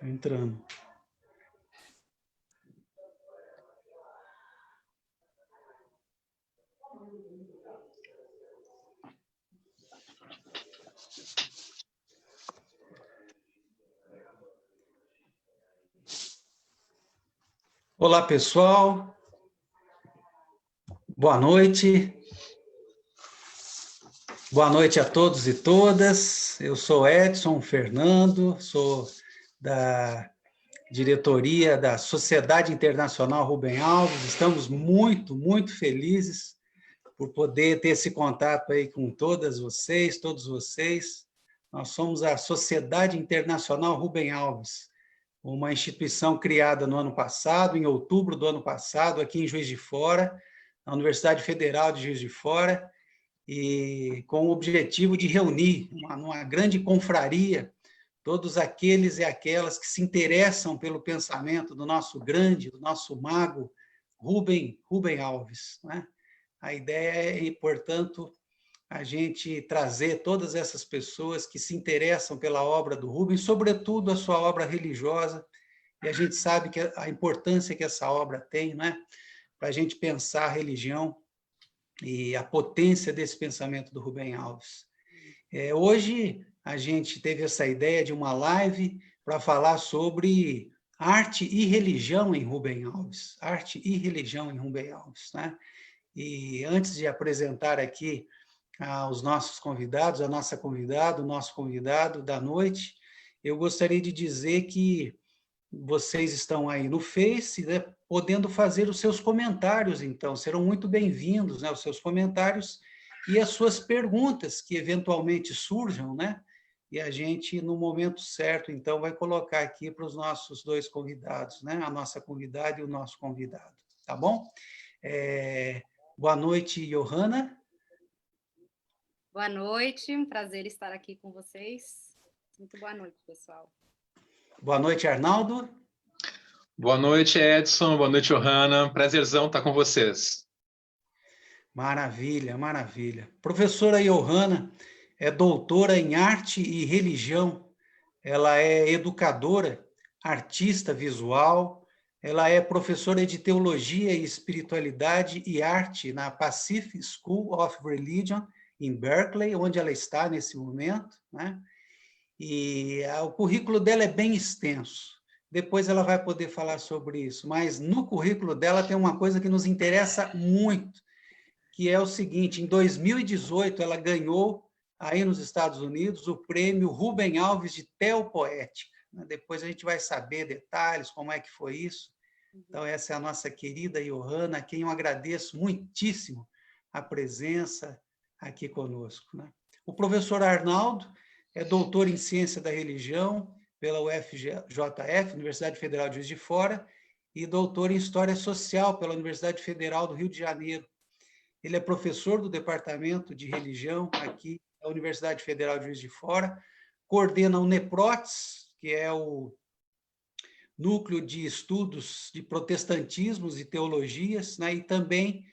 Entrando. Olá, pessoal. Boa noite. Boa noite a todos e todas. Eu sou Edson Fernando, sou da diretoria da Sociedade Internacional Rubem Alves. Estamos muito felizes por poder ter esse contato aí com todas vocês, todos vocês. Nós somos a Sociedade Internacional Rubem Alves, uma instituição criada no ano passado, em outubro do ano passado, aqui em Juiz de Fora, na Universidade Federal de Juiz de Fora, e com o objetivo de reunir numa grande confraria todos aqueles e aquelas que se interessam pelo pensamento do nosso grande, do nosso mago, Rubem Alves, né? A ideia é, portanto, a gente trazer todas essas pessoas que se interessam pela obra do Rubens, sobretudo a sua obra religiosa, e a gente sabe que a importância que essa obra tem, né, para a gente pensar a religião e a potência desse pensamento do Rubem Alves. Hoje a gente teve essa ideia de uma live para falar sobre arte e religião em Rubem Alves, arte e religião em Rubem Alves, né? E antes de apresentar aqui aos nossos convidados, a nossa convidada, o nosso convidado da noite, eu gostaria de dizer que vocês estão aí no Face, né, podendo fazer os seus comentários, então, serão muito bem-vindos, né, os seus comentários e as suas perguntas que eventualmente surjam, né, e a gente, no momento certo, então, vai colocar aqui para os nossos dois convidados, né, a nossa convidada e o nosso convidado, tá bom? Boa noite, Johanna. Boa noite, um prazer estar aqui com vocês. Muito boa noite, pessoal. Boa noite, Arnaldo. Boa noite, Edson. Boa noite, Johanna. Prazerzão estar com vocês. Maravilha, maravilha. Professora Johanna é doutora em arte e religião. Ela é educadora, artista visual. Ela é professora de teologia e espiritualidade e arte na Pacific School of Religion, em Berkeley, onde ela está nesse momento, né? E o currículo dela é bem extenso. Depois ela vai poder falar sobre isso, mas no currículo dela tem uma coisa que nos interessa muito, que é o seguinte: em 2018 ela ganhou, aí nos Estados Unidos, o prêmio Rubem Alves de Teopoética. Depois a gente vai saber detalhes, como é que foi isso. Então, essa é a nossa querida Johanna, a quem eu agradeço muitíssimo a presença aqui conosco, né? O professor Arnaldo é doutor em Ciência da Religião pela UFJF, Universidade Federal de Juiz de Fora, e doutor em História Social pela Universidade Federal do Rio de Janeiro. Ele é professor do Departamento de Religião aqui da Universidade Federal de Juiz de Fora, coordena o NEPROTS, que é o Núcleo de Estudos de Protestantismos e Teologias, né, e também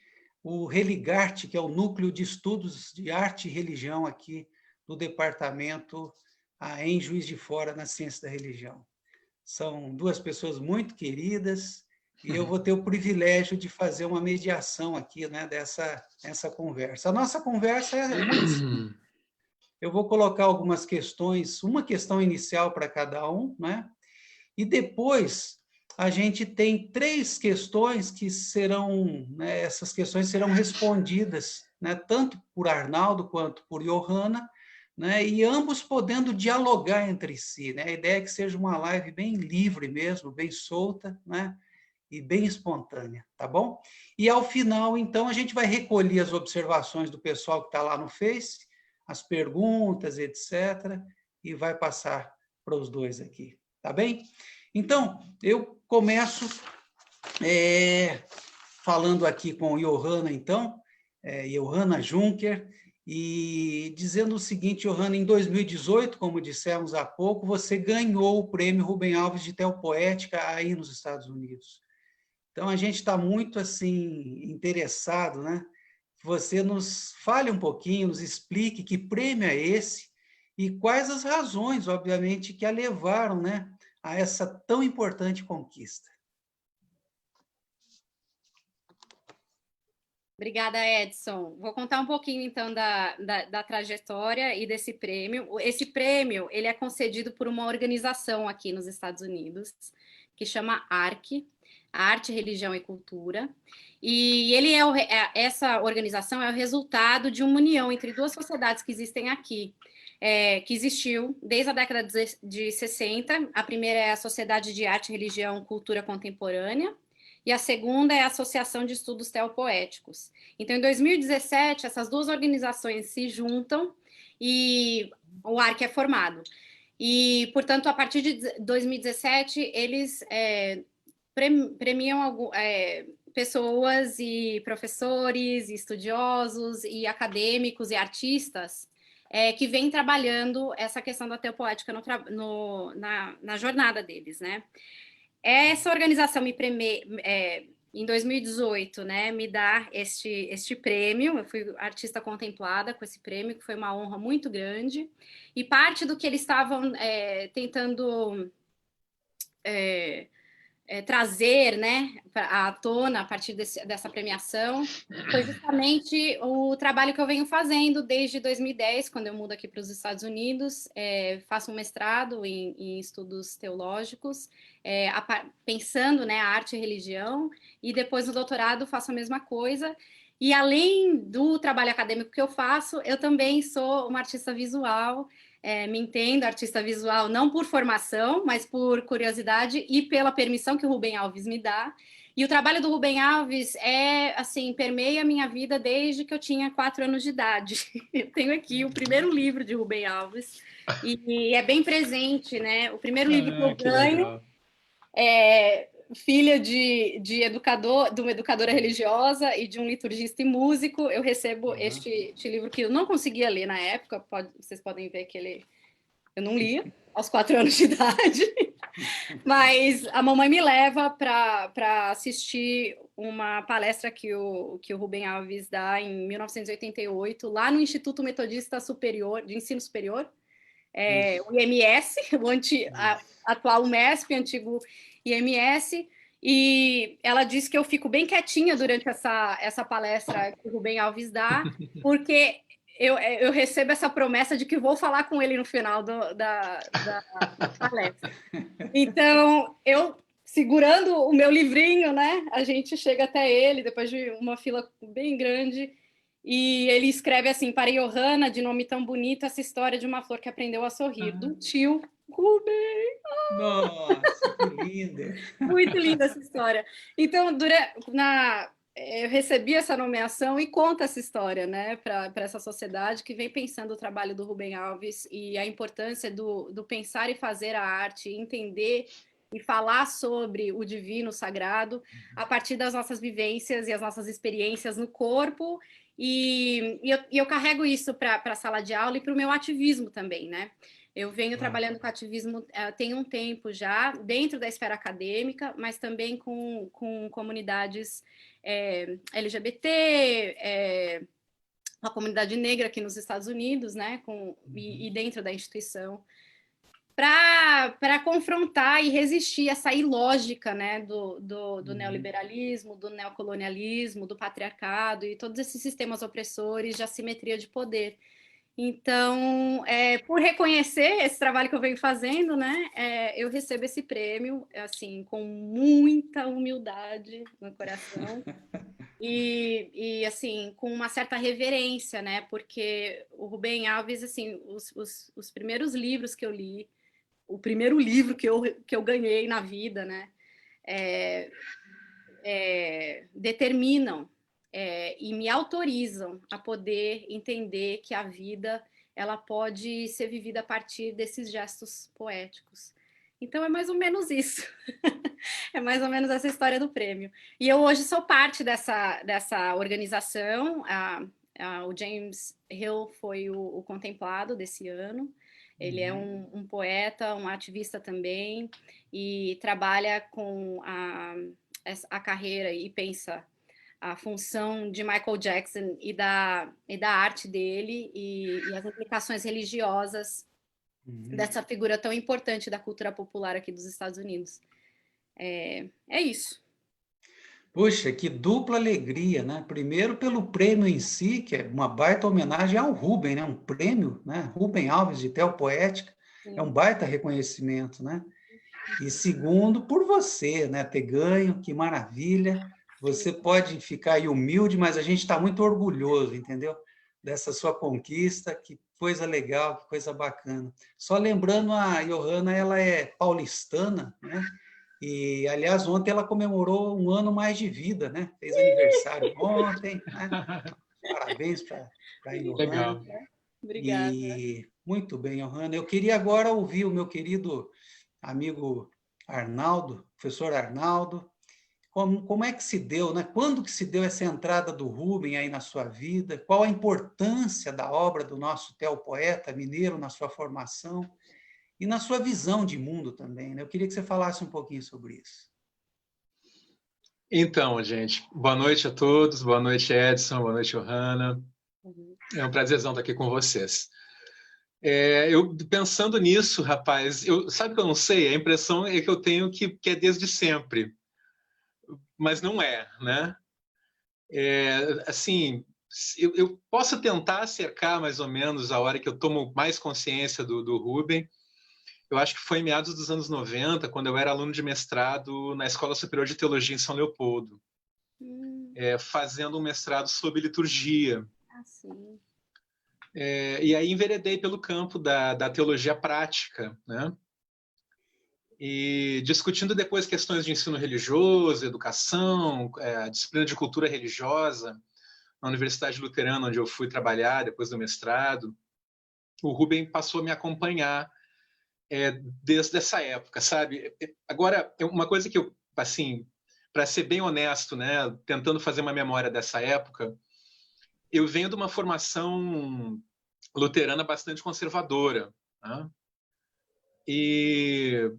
o Religarte, que é o Núcleo de Estudos de Arte e Religião aqui do departamento em Juiz de Fora, na Ciência da Religião. São duas pessoas muito queridas e eu vou ter o privilégio de fazer uma mediação aqui, né, dessa conversa. A nossa conversa é muito simples. Eu vou colocar algumas questões, uma questão inicial para cada um, né? E depois a gente tem 3 questões que serão, né, essas questões serão respondidas, né, tanto por Arnaldo quanto por Johanna, né, e ambos podendo dialogar entre si, né? A ideia é que seja uma live bem livre mesmo, bem solta, né, e bem espontânea, tá bom? E ao final, então, a gente vai recolher as observações do pessoal que está lá no Face, as perguntas, etc., e vai passar para os dois aqui, tá bem? Então, eu começo falando aqui com Johanna, então, Johanna Juncker, e dizendo o seguinte: Johanna, em 2018, como dissemos há pouco, você ganhou o prêmio Rubem Alves de Teopoética aí nos Estados Unidos. Então, a gente está muito, assim, interessado, né? Que você nos fale um pouquinho, nos explique que prêmio é esse e quais as razões, obviamente, que a levaram, né, a essa tão importante conquista. Obrigada, Edson. Vou contar um pouquinho, então, da trajetória e desse prêmio. Esse prêmio, ele é concedido por uma organização aqui nos Estados Unidos, que chama ARC, Arte, Religião e Cultura. E essa organização é o resultado de uma união entre duas sociedades que existem aqui, que existiu desde a década de 60. A primeira é a Sociedade de Arte, Religião e Cultura Contemporânea, e a segunda é a Associação de Estudos Teopoéticos. Então, em 2017, essas duas organizações se juntam e o ARC é formado. E, portanto, a partir de 2017, eles premiam pessoas e professores, e estudiosos, e acadêmicos e artistas que vêm trabalhando essa questão da teopoética na jornada deles, né? Essa organização em 2018, né, me dá este prêmio. Eu fui artista contemplada com esse prêmio, que foi uma honra muito grande. E parte do que eles estavam tentando trazer, né, à tona a partir dessa premiação foi justamente o trabalho que eu venho fazendo desde 2010, quando eu mudo aqui para os Estados Unidos. Faço um mestrado em estudos teológicos, pensando, né, a arte e religião, e depois no doutorado faço a mesma coisa. E além do trabalho acadêmico que eu faço, eu também sou uma artista visual. Me entendo artista visual não por formação, mas por curiosidade e pela permissão que o Rubem Alves me dá. E o trabalho do Rubem Alves permeia a minha vida desde que eu tinha 4 anos de idade. Eu tenho aqui o primeiro livro de Rubem Alves e é bem presente, né? O primeiro livro que eu ganho é filha de uma educadora religiosa e de um liturgista e músico. Eu recebo este livro que eu não conseguia ler na época, vocês podem ver que eu não lia aos 4 anos de idade, mas a mamãe me leva para assistir uma palestra que o Rubem Alves dá em 1988, lá no Instituto Metodista Superior, de Ensino Superior, o IMS, atual UMESP, antigo IMS, e ela disse que eu fico bem quietinha durante essa palestra que o Rubem Alves dá, porque eu recebo essa promessa de que vou falar com ele no final da palestra. Então, eu segurando o meu livrinho, né, a gente chega até ele, depois de uma fila bem grande, e ele escreve assim: para Johanna, de nome tão bonito, essa história de uma flor que aprendeu a sorrir, do tio Rubem. Nossa, que linda! Muito linda essa história. Então, eu recebi essa nomeação e conta essa história, né, para essa sociedade que vem pensando o trabalho do Rubem Alves e a importância do pensar e fazer a arte, entender e falar sobre o divino, o sagrado, a partir das nossas vivências e as nossas experiências no corpo. E eu carrego isso para a sala de aula e para o meu ativismo também, né? Eu venho trabalhando com ativismo tem um tempo já, dentro da esfera acadêmica, mas também com comunidades LGBT, a comunidade negra aqui nos Estados Unidos, né? E dentro da instituição, para confrontar e resistir essa ilógica, né, do neoliberalismo, do neocolonialismo, do patriarcado e todos esses sistemas opressores de assimetria de poder. Então, por reconhecer esse trabalho que eu venho fazendo, né, eu recebo esse prêmio, assim, com muita humildade no coração e assim, com uma certa reverência, né, porque o Rubem Alves, assim, os primeiros livros que eu li, o primeiro livro que eu ganhei na vida, né, determinam e me autorizam a poder entender que a vida ela pode ser vivida a partir desses gestos poéticos. Então é mais ou menos isso. É mais ou menos essa história do prêmio. E eu hoje sou parte dessa organização. O James Hill foi o contemplado desse ano. Ele é um poeta, um ativista também, e trabalha com a carreira e pensa a função de Michael Jackson e da arte dele e as implicações religiosas dessa figura tão importante da cultura popular aqui dos Estados Unidos. É isso. Puxa, que dupla alegria, né? Primeiro pelo prêmio em si, que é uma baita homenagem ao Rubem, né? Um prêmio, né? Rubem Alves de Teopoética, é um baita reconhecimento, né? E segundo, por você, né? Ter ganho, que maravilha. Você pode ficar aí humilde, mas a gente está muito orgulhoso, entendeu? Dessa sua conquista, que coisa legal, que coisa bacana. Só lembrando, a Johanna, ela é paulistana, né? E, aliás, ontem ela comemorou 1 ano mais de vida, né? Fez aniversário ontem, né? Parabéns para a Johanna. Legal. Obrigada. E muito bem, Johanna. Eu queria agora ouvir o meu querido amigo Arnaldo, professor Arnaldo, como é que se deu, né? Quando que se deu essa entrada do Rubem aí na sua vida? Qual a importância da obra do nosso teopoeta mineiro na sua formação e na sua visão de mundo também, né? Eu queria que você falasse um pouquinho sobre isso. Então, gente, boa noite a todos, boa noite, Edson, boa noite, Johanna. É um prazerzão estar aqui com vocês. Eu pensando nisso, rapaz, sabe que eu não sei? A impressão é que eu tenho que é desde sempre, mas não é, né? Assim, eu posso tentar acercar mais ou menos a hora que eu tomo mais consciência do Rubem. Eu acho que foi em meados dos anos 90, quando eu era aluno de mestrado na Escola Superior de Teologia em São Leopoldo, fazendo um mestrado sobre liturgia. Sim. E aí enveredei pelo campo da teologia prática, né? E discutindo depois questões de ensino religioso, educação, a disciplina de cultura religiosa, na Universidade Luterana, onde eu fui trabalhar depois do mestrado, o Rubem passou a me acompanhar desde essa época, sabe? Agora, uma coisa que eu, assim, para ser bem honesto, né, tentando fazer uma memória dessa época, eu venho de uma formação luterana bastante conservadora, né? E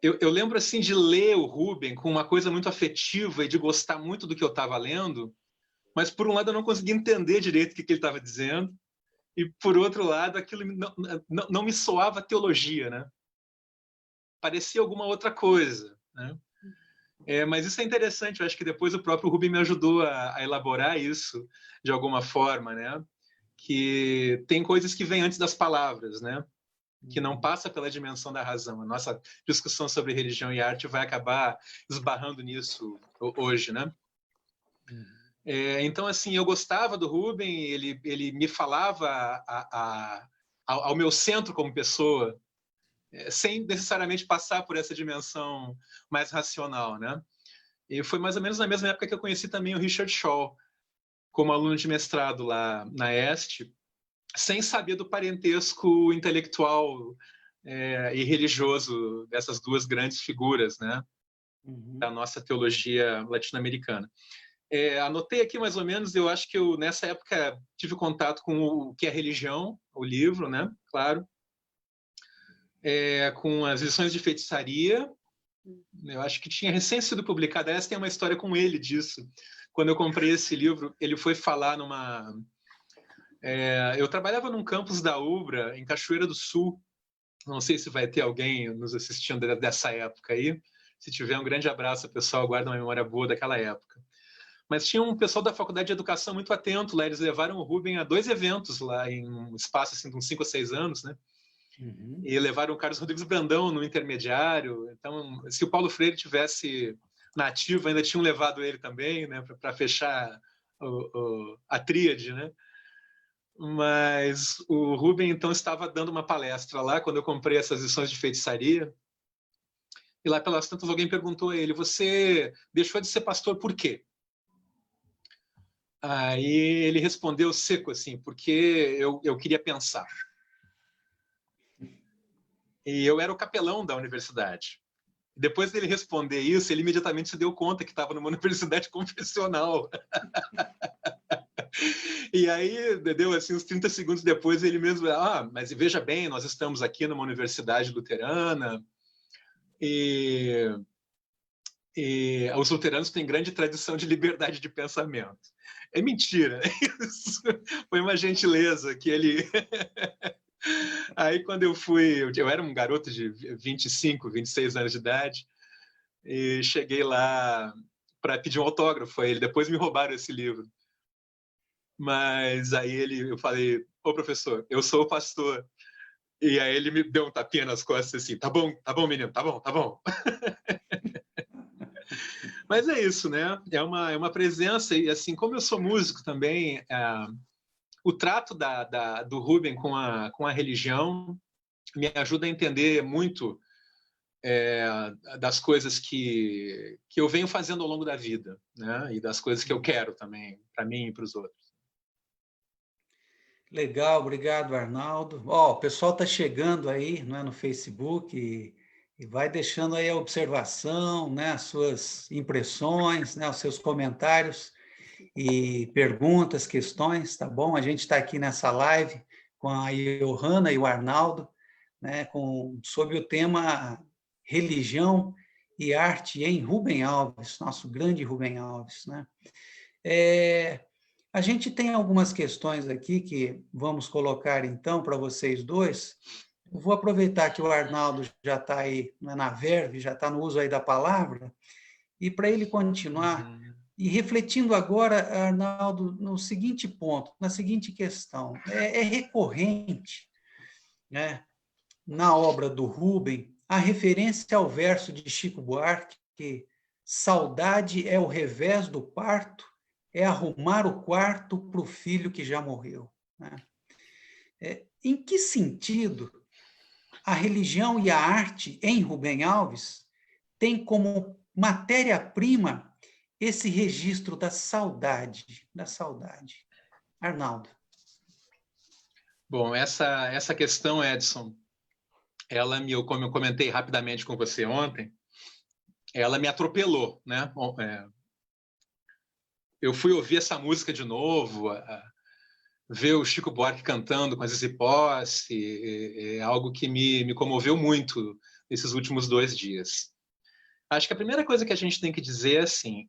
eu lembro assim de ler o Rubem com uma coisa muito afetiva e de gostar muito do que eu estava lendo, mas por um lado eu não conseguia entender direito o que ele estava dizendo, e por outro lado aquilo não me soava teologia, né? Parecia alguma outra coisa, né? Mas isso é interessante, eu acho que depois o próprio Rubem me ajudou a elaborar isso de alguma forma, né? Que tem coisas que vêm antes das palavras, né? Que não passa pela dimensão da razão. A nossa discussão sobre religião e arte vai acabar esbarrando nisso hoje, né? Então, assim, eu gostava do Rubem, ele me falava ao meu centro como pessoa, sem necessariamente passar por essa dimensão mais racional, né? E foi mais ou menos na mesma época que eu conheci também o Richard Shaw, como aluno de mestrado lá na Este, sem saber do parentesco intelectual e religioso dessas duas grandes figuras, né, da nossa teologia latino-americana. Anotei aqui mais ou menos, eu acho que eu nessa época tive contato com o que é religião, o livro, né, claro, com as lições de feitiçaria. Eu acho que tinha recém sido publicado. Essa tem uma história com ele disso. Quando eu comprei esse livro, ele foi falar numa... eu trabalhava num campus da UBRA, em Cachoeira do Sul. Não sei se vai ter alguém nos assistindo dessa época aí. Se tiver, um grande abraço, pessoal. Guarda uma memória boa daquela época. Mas tinha um pessoal da Faculdade de Educação muito atento lá. Eles levaram o Rubem a 2 eventos lá, em um espaço assim, de uns 5 ou 6 anos, né? E levaram o Carlos Rodrigues Brandão no intermediário. Então, se o Paulo Freire tivesse na ativa, ainda tinham levado ele também, né, para fechar a tríade, né? Mas o Rubem, então, estava dando uma palestra lá, quando eu comprei essas lições de feitiçaria. E lá pelas tantas, alguém perguntou a ele, você deixou de ser pastor por quê? Aí ele respondeu seco assim, porque eu queria pensar. E eu era o capelão da universidade. Depois dele responder isso, ele imediatamente se deu conta que estava numa universidade confessional. E aí, deu assim, uns 30 segundos depois, ele mesmo, mas veja bem, nós estamos aqui numa universidade luterana e os luteranos têm grande tradição de liberdade de pensamento. É mentira. Isso foi uma gentileza que ele Aí, quando eu era um garoto de 25, 26 anos de idade, e cheguei lá para pedir um autógrafo a ele. Depois me roubaram esse livro. Mas aí eu falei, ô professor, eu sou o pastor. E aí ele me deu um tapinha nas costas assim, tá bom, menino, tá bom, tá bom. Mas é isso, né? É uma presença, e assim, como eu sou músico também, o trato do Rubem com a religião me ajuda a entender muito das coisas que eu venho fazendo ao longo da vida, né? E das coisas que eu quero também, para mim e para os outros. Legal, obrigado, Arnaldo. Ó, o pessoal está chegando aí, não é, no Facebook e vai deixando aí a observação, né, as suas impressões, né, os seus comentários e perguntas, questões, tá bom? A gente está aqui nessa live com a Johanna e o Arnaldo, né, sobre o tema religião e arte em Rubem Alves, nosso grande Rubem Alves, né? A gente tem algumas questões aqui que vamos colocar, então, para vocês dois. Eu vou aproveitar que o Arnaldo já está aí na verve, já está no uso aí da palavra, e para ele continuar, e refletindo agora, Arnaldo, no seguinte ponto, na seguinte questão. É recorrente, né, na obra do Rubem, a referência ao verso de Chico Buarque, que saudade é o revés do parto, é arrumar o quarto para o filho que já morreu. Né? Em que sentido a religião e a arte em Rubem Alves tem como matéria-prima esse registro da saudade, Arnaldo. Bom, essa questão, Edson, como eu comentei rapidamente com você ontem, ela me atropelou, né? Eu fui ouvir essa música de novo, ver o Chico Buarque cantando com a Zizi Posse, é algo que me comoveu muito nesses últimos 2 dias. Acho que a primeira coisa que a gente tem que dizer assim,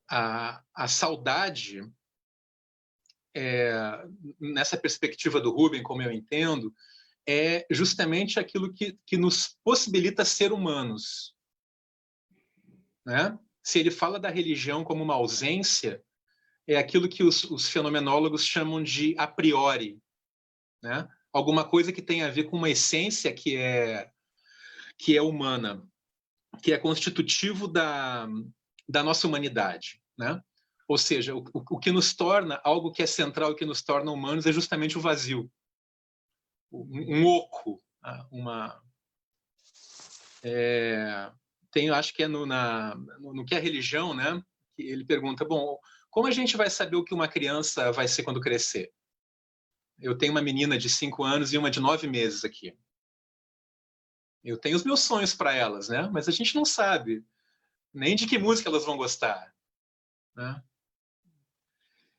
a saudade, nessa perspectiva do Rubem, como eu entendo, é justamente aquilo que nos possibilita ser humanos. Né? Se ele fala da religião como uma ausência, é aquilo que os fenomenólogos chamam de a priori, né? Alguma coisa que tem a ver com uma essência que é humana, que é constitutivo da nossa humanidade, né? Ou seja, o que nos torna algo que é central, o que nos torna humanos é justamente o vazio, um oco, acho que é no que é religião, né? Que ele pergunta, bom, como a gente vai saber o que uma criança vai ser quando crescer? Eu tenho uma menina de 5 anos e uma de 9 meses aqui. Eu tenho os meus sonhos para elas, né? Mas a gente não sabe nem de que música elas vão gostar, né?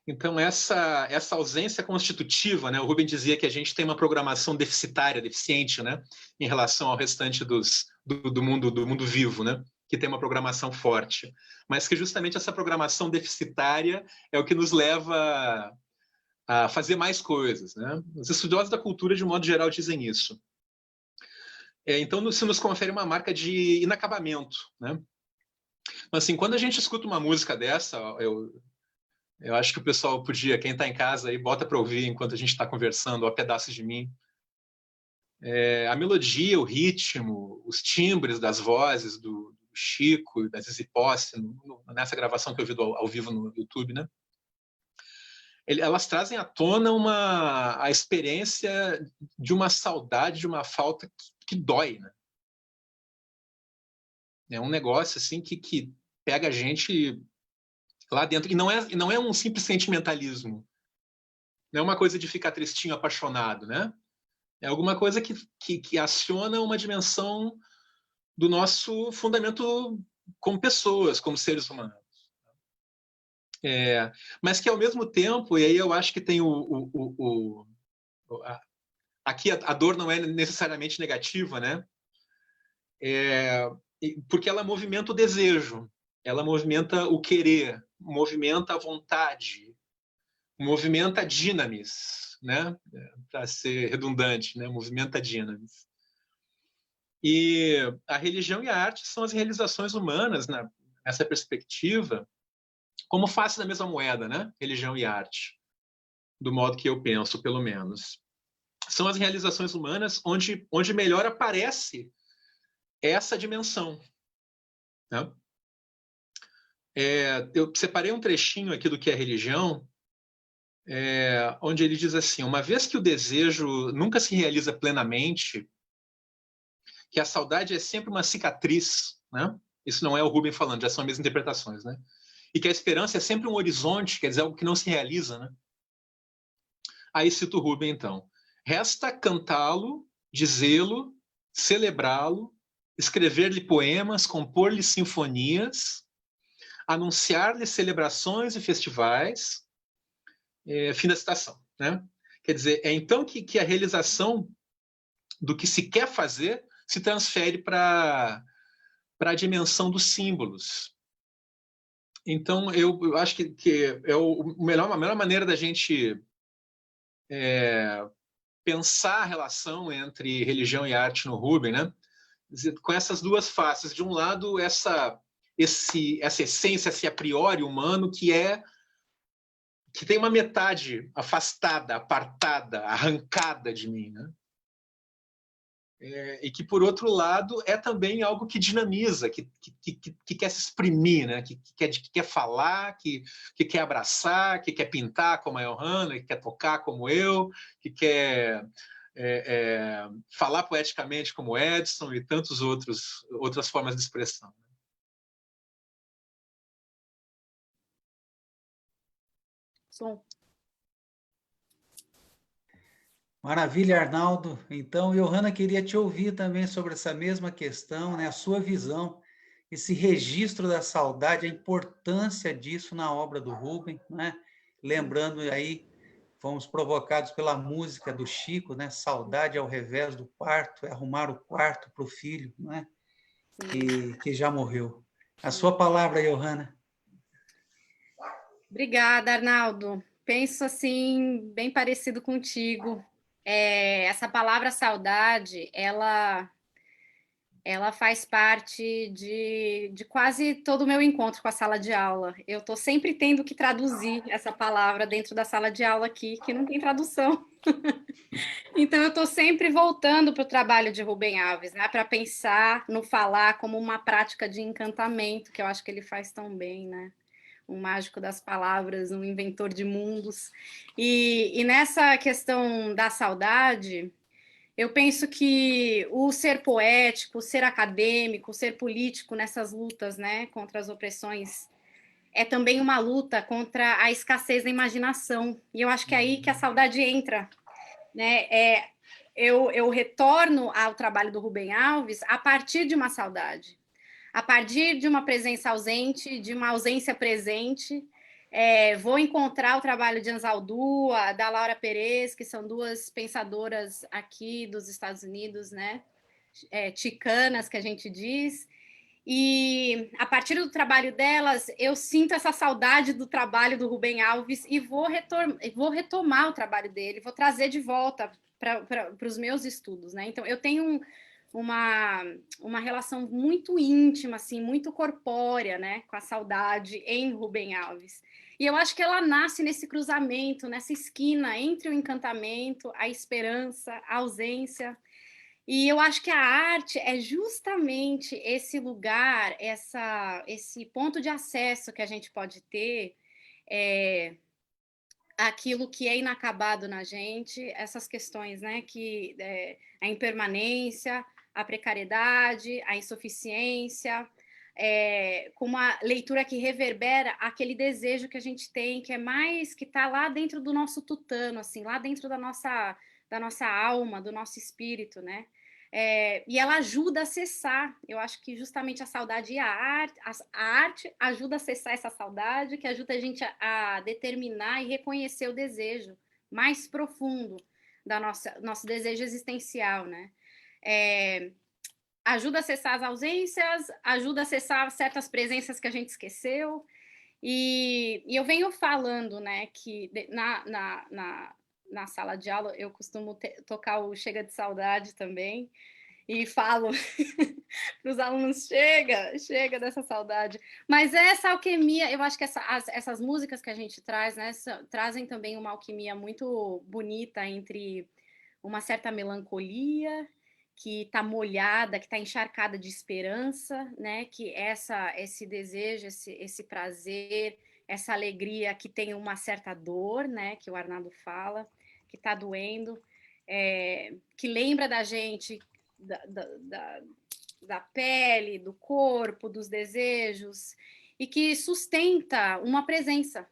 Então, essa ausência constitutiva, né? O Rubem dizia que a gente tem uma programação deficiente, né? Em relação ao restante do mundo vivo, né? Que tem uma programação forte. Mas que justamente essa programação deficitária é o que nos leva a fazer mais coisas, né? Os estudiosos da cultura, de modo geral, dizem isso. Então, isso nos confere uma marca de inacabamento, né? Assim, quando a gente escuta uma música dessa, eu acho que o pessoal podia, quem está em casa, aí, bota para ouvir enquanto a gente está conversando, ó, pedaços de mim. A melodia, o ritmo, os timbres das vozes do Chico, da Zizi Posse, nessa gravação que eu vi ao vivo no YouTube, né? Elas trazem à tona a experiência de uma saudade, de uma falta que dói, né? É um negócio assim que pega a gente lá dentro. E não é um simples sentimentalismo. Não é uma coisa de ficar tristinho, apaixonado, né? É alguma coisa que aciona uma dimensão do nosso fundamento como pessoas, como seres humanos. Mas que, ao mesmo tempo, e aí eu acho que tem aqui a dor não é necessariamente negativa, né? Porque ela movimenta o desejo, ela movimenta o querer, movimenta a vontade, movimenta a dinamis, né? Para ser redundante, né? Movimenta dynamis. E a religião e a arte são as realizações humanas, nessa perspectiva, como face da mesma moeda, né? Religião e arte, do modo que eu penso, pelo menos. São as realizações humanas onde melhor aparece essa dimensão, né? Eu separei um trechinho aqui do que é religião, onde ele diz assim: uma vez que o desejo nunca se realiza plenamente, que a saudade é sempre uma cicatriz, né? Isso não é o Rubem falando, já são as minhas interpretações, né? E que a esperança é sempre um horizonte, quer dizer, algo que não se realiza, né? Aí cito o Rubem, então. Resta cantá-lo, dizê-lo, celebrá-lo, escrever-lhe poemas, compor-lhe sinfonias, anunciar-lhe celebrações e festivais. Fim da citação, né? Quer dizer, é então que a realização do que se quer fazer se transfere para a dimensão dos símbolos. Então, eu acho que é a melhor maneira da gente pensar a relação entre religião e arte no Rubem, né? Com essas duas faces. De um lado, essa essência, esse a priori humano que tem uma metade afastada, apartada, arrancada de mim, né? E que, por outro lado, é também algo que dinamiza, que quer se exprimir, né? que quer falar, que quer abraçar, que quer pintar como a Johanna, que quer tocar como eu, que quer falar poeticamente como Edson e tantas outras formas de expressão. Som. Maravilha, Arnaldo. Então, Johanna, queria te ouvir também sobre essa mesma questão, né? A sua visão, esse registro da saudade, a importância disso na obra do Rubem, né? Lembrando aí, fomos provocados pela música do Chico, né? Saudade ao revés do parto, é arrumar o quarto para o filho, né? Que já morreu. A sua palavra, Johanna. Obrigada, Arnaldo. Penso assim, bem parecido contigo. Essa palavra saudade, ela faz parte de quase todo o meu encontro com a sala de aula. Eu estou sempre tendo que traduzir essa palavra dentro da sala de aula aqui, que não tem tradução. Então, eu estou sempre voltando para o trabalho de Rubem Alves, né, para pensar no falar como uma prática de encantamento, que eu acho que ele faz tão bem, né? Um mágico das palavras, um inventor de mundos. E nessa questão da saudade, eu penso que o ser poético, o ser acadêmico, o ser político nessas lutas, né, contra as opressões, é também uma luta contra a escassez da imaginação. E eu acho que é aí que a saudade entra, né? Eu retorno ao trabalho do Rubem Alves a partir de uma saudade, a partir de uma presença ausente, de uma ausência presente. Vou encontrar o trabalho de Anzaldúa, da Laura Perez, que são duas pensadoras aqui dos Estados Unidos, né? Ticanas, que a gente diz. E a partir do trabalho delas, eu sinto essa saudade do trabalho do Rubem Alves e vou retomar o trabalho dele, vou trazer de volta para os meus estudos, né? Então, eu tenho uma relação muito íntima, assim, muito corpórea, né, com a saudade em Rubem Alves. E eu acho que ela nasce nesse cruzamento, nessa esquina entre o encantamento, a esperança, a ausência. E eu acho que a arte é justamente esse lugar, esse ponto de acesso que a gente pode ter àquilo que é inacabado na gente, essas questões, né, que a impermanência, a precariedade, a insuficiência, com uma leitura que reverbera aquele desejo que a gente tem, que é mais, que está lá dentro do nosso tutano, assim, lá dentro da nossa alma, do nosso espírito, né? E ela ajuda a cessar. Eu acho que justamente a saudade e a arte ajuda a cessar essa saudade, que ajuda a gente a determinar e reconhecer o desejo mais profundo da nosso desejo existencial, né? Ajuda a cessar as ausências, ajuda a cessar certas presenças que a gente esqueceu. E eu venho falando, né, que na sala de aula, eu costumo tocar o Chega de Saudade também, e falo para os alunos, chega dessa saudade. Mas essa alquimia, eu acho que essas músicas que a gente traz, né, trazem também uma alquimia muito bonita entre uma certa melancolia, que está molhada, que está encharcada de esperança, né, que esse desejo, esse prazer, essa alegria que tem uma certa dor, né, que o Arnaldo fala, que está doendo, que lembra da gente, da pele, do corpo, dos desejos, e que sustenta uma presença,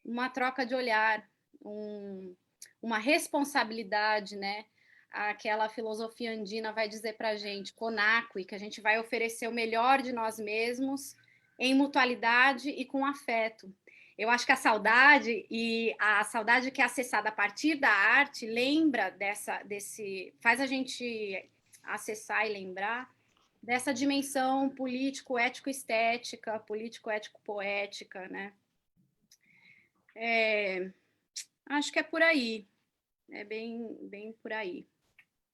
uma troca de olhar, uma responsabilidade, né? Aquela filosofia andina vai dizer para a gente, Conakry, que a gente vai oferecer o melhor de nós mesmos em mutualidade e com afeto. Eu acho que a saudade que é acessada a partir da arte lembra faz a gente acessar e lembrar dessa dimensão político-ético-estética, político-ético-poética, né? Acho que é por aí, é bem por aí.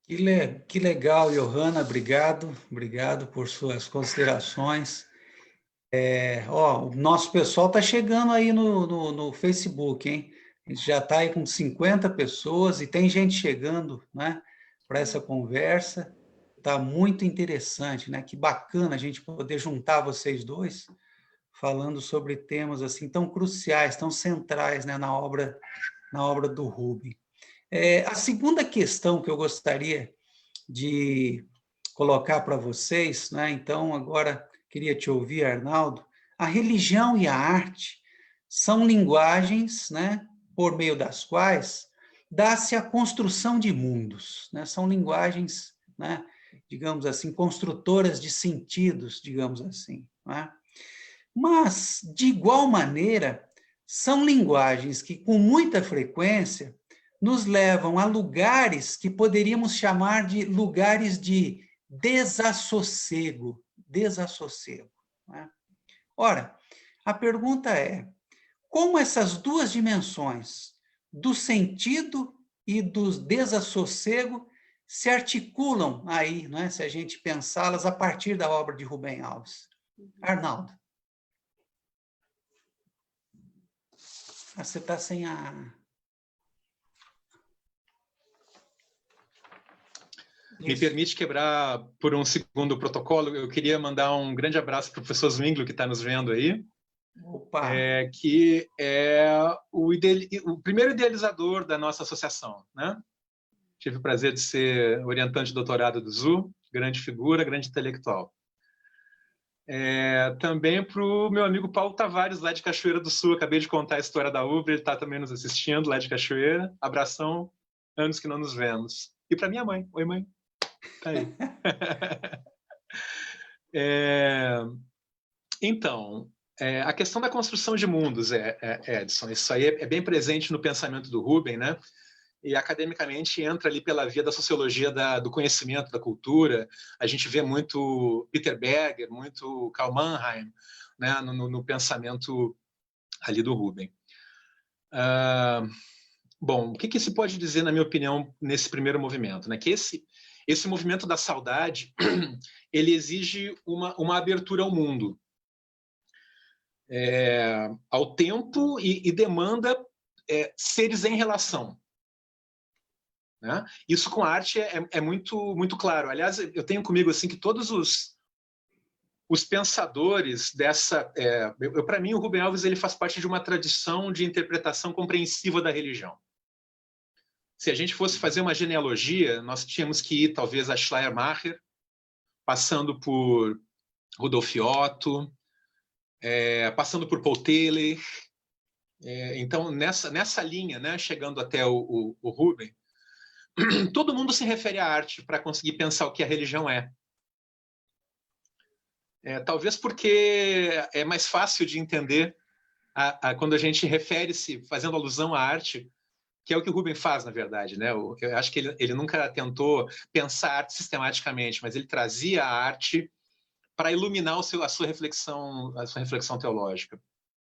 Que legal, Johanna, obrigado por suas considerações. O nosso pessoal está chegando aí no Facebook, hein? A gente já está aí com 50 pessoas e tem gente chegando, né, para essa conversa. Está muito interessante, né? Que bacana a gente poder juntar vocês dois falando sobre temas assim tão cruciais, tão centrais, né, na obra do Rubem. A segunda questão que eu gostaria de colocar para vocês, né? Então, agora queria te ouvir, Arnaldo. A religião e a arte são linguagens, né, por meio das quais dá-se a construção de mundos, né? São linguagens, né, digamos assim, construtoras de sentidos, digamos assim, né? Mas, de igual maneira, são linguagens que, com muita frequência, nos levam a lugares que poderíamos chamar de lugares de desassossego. Né? Ora, a pergunta é, como essas duas dimensões, do sentido e do desassossego, se articulam aí, né, se a gente pensá-las a partir da obra de Rubem Alves? Arnaldo. Você está sem a... Me permite quebrar por um segundo o protocolo. Eu queria mandar um grande abraço para o professor Zwinglio, que está nos vendo aí. Opa. Que é o primeiro idealizador da nossa associação, né? Tive o prazer de ser orientante de doutorado do ZU, grande figura, grande intelectual. Também para o meu amigo Paulo Tavares, lá de Cachoeira do Sul. Acabei de contar a história da UBRA, ele está também nos assistindo, lá de Cachoeira. Abração, anos que não nos vemos. E para minha mãe. Oi, mãe. Tá aí. Então, a questão da construção de mundos, Edson, isso aí é bem presente no pensamento do Rubem, né? E academicamente entra ali pela via da sociologia do conhecimento, da cultura. A gente vê muito Peter Berger, muito Karl Mannheim, né, no pensamento ali do Rubem. Bom, o que se pode dizer, na minha opinião, nesse primeiro movimento? Né? Que esse movimento da saudade, ele exige uma abertura ao mundo, ao tempo e demanda seres em relação. Né? Isso com arte é muito claro. Aliás, eu tenho comigo assim que todos os pensadores dessa... para mim, o Rubem Alves ele faz parte de uma tradição de interpretação compreensiva da religião. Se a gente fosse fazer uma genealogia, nós tínhamos que ir, talvez, a Schleiermacher, passando por Rudolf Otto, passando por Paul Tillich. Então, nessa linha, né, chegando até o Rubem, todo mundo se refere à arte para conseguir pensar o que a religião é. Talvez porque é mais fácil de entender quando a gente refere-se, fazendo alusão à arte, que é o que o Rubem faz, na verdade. Né? Eu acho que ele nunca tentou pensar a arte sistematicamente, mas ele trazia a arte para iluminar a sua reflexão teológica.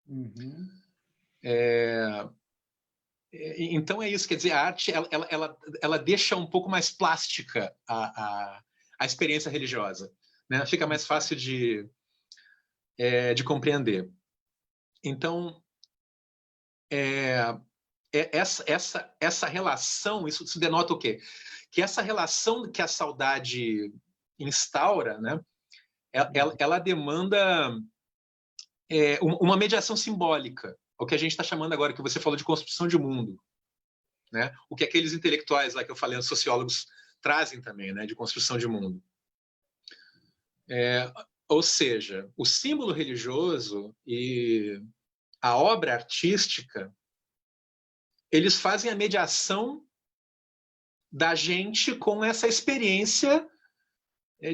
Uhum. Então é isso, quer dizer, a arte ela deixa um pouco mais plástica a experiência religiosa, né? Fica mais fácil de compreender. Então, essa relação, isso denota o quê? Que essa relação que a saudade instaura, né? Ela demanda uma mediação simbólica, o que a gente está chamando agora, que você falou de construção de mundo, né? O que aqueles intelectuais lá que eu falei, os sociólogos, trazem também, né? De construção de mundo. Ou seja, o símbolo religioso e a obra artística, eles fazem a mediação da gente com essa experiência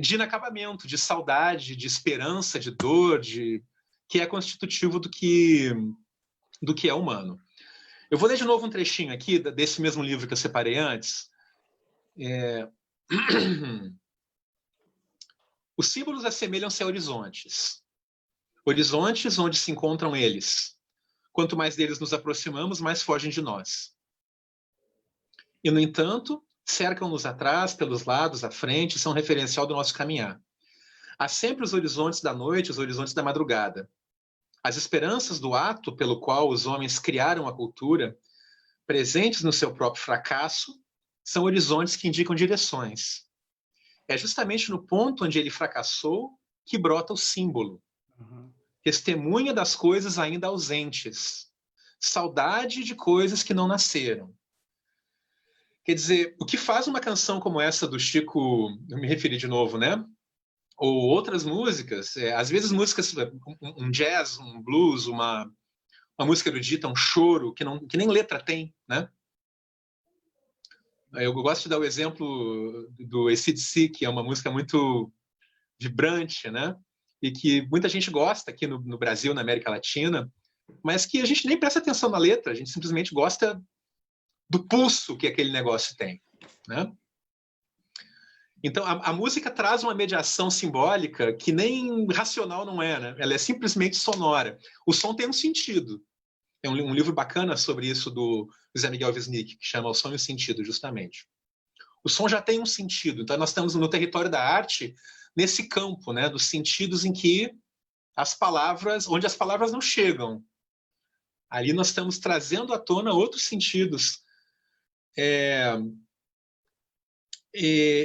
de inacabamento, de saudade, de esperança, de dor, que é constitutivo do que é humano. Eu vou ler de novo um trechinho aqui desse mesmo livro que eu separei antes. Os símbolos assemelham-se a horizontes. Horizontes onde se encontram eles. Quanto mais deles nos aproximamos, mais fogem de nós. E, no entanto, cercam-nos atrás, pelos lados, à frente, são referencial do nosso caminhar. Há sempre os horizontes da noite, os horizontes da madrugada. As esperanças do ato pelo qual os homens criaram a cultura, presentes no seu próprio fracasso, são horizontes que indicam direções. É justamente no ponto onde ele fracassou que brota o símbolo. Testemunha das coisas ainda ausentes. Saudade de coisas que não nasceram. Quer dizer, o que faz uma canção como essa do Chico, eu me referi de novo, né? Ou outras músicas, às vezes músicas, um jazz, um blues, uma música erudita, um choro, que nem letra tem, né? Eu gosto de dar o exemplo do AC/DC, que é uma música muito vibrante, né? E que muita gente gosta aqui no Brasil, na América Latina, mas que a gente nem presta atenção na letra, a gente simplesmente gosta do pulso que aquele negócio tem, né? Então, a música traz uma mediação simbólica que nem racional não é, né? Ela é simplesmente sonora. O som tem um sentido. Tem um livro bacana sobre isso do José Miguel Wisnik, que chama O Som e o Sentido, justamente. O som já tem um sentido. Então, nós estamos no território da arte, nesse campo, né? Dos sentidos em que onde as palavras não chegam. Ali nós estamos trazendo à tona outros sentidos.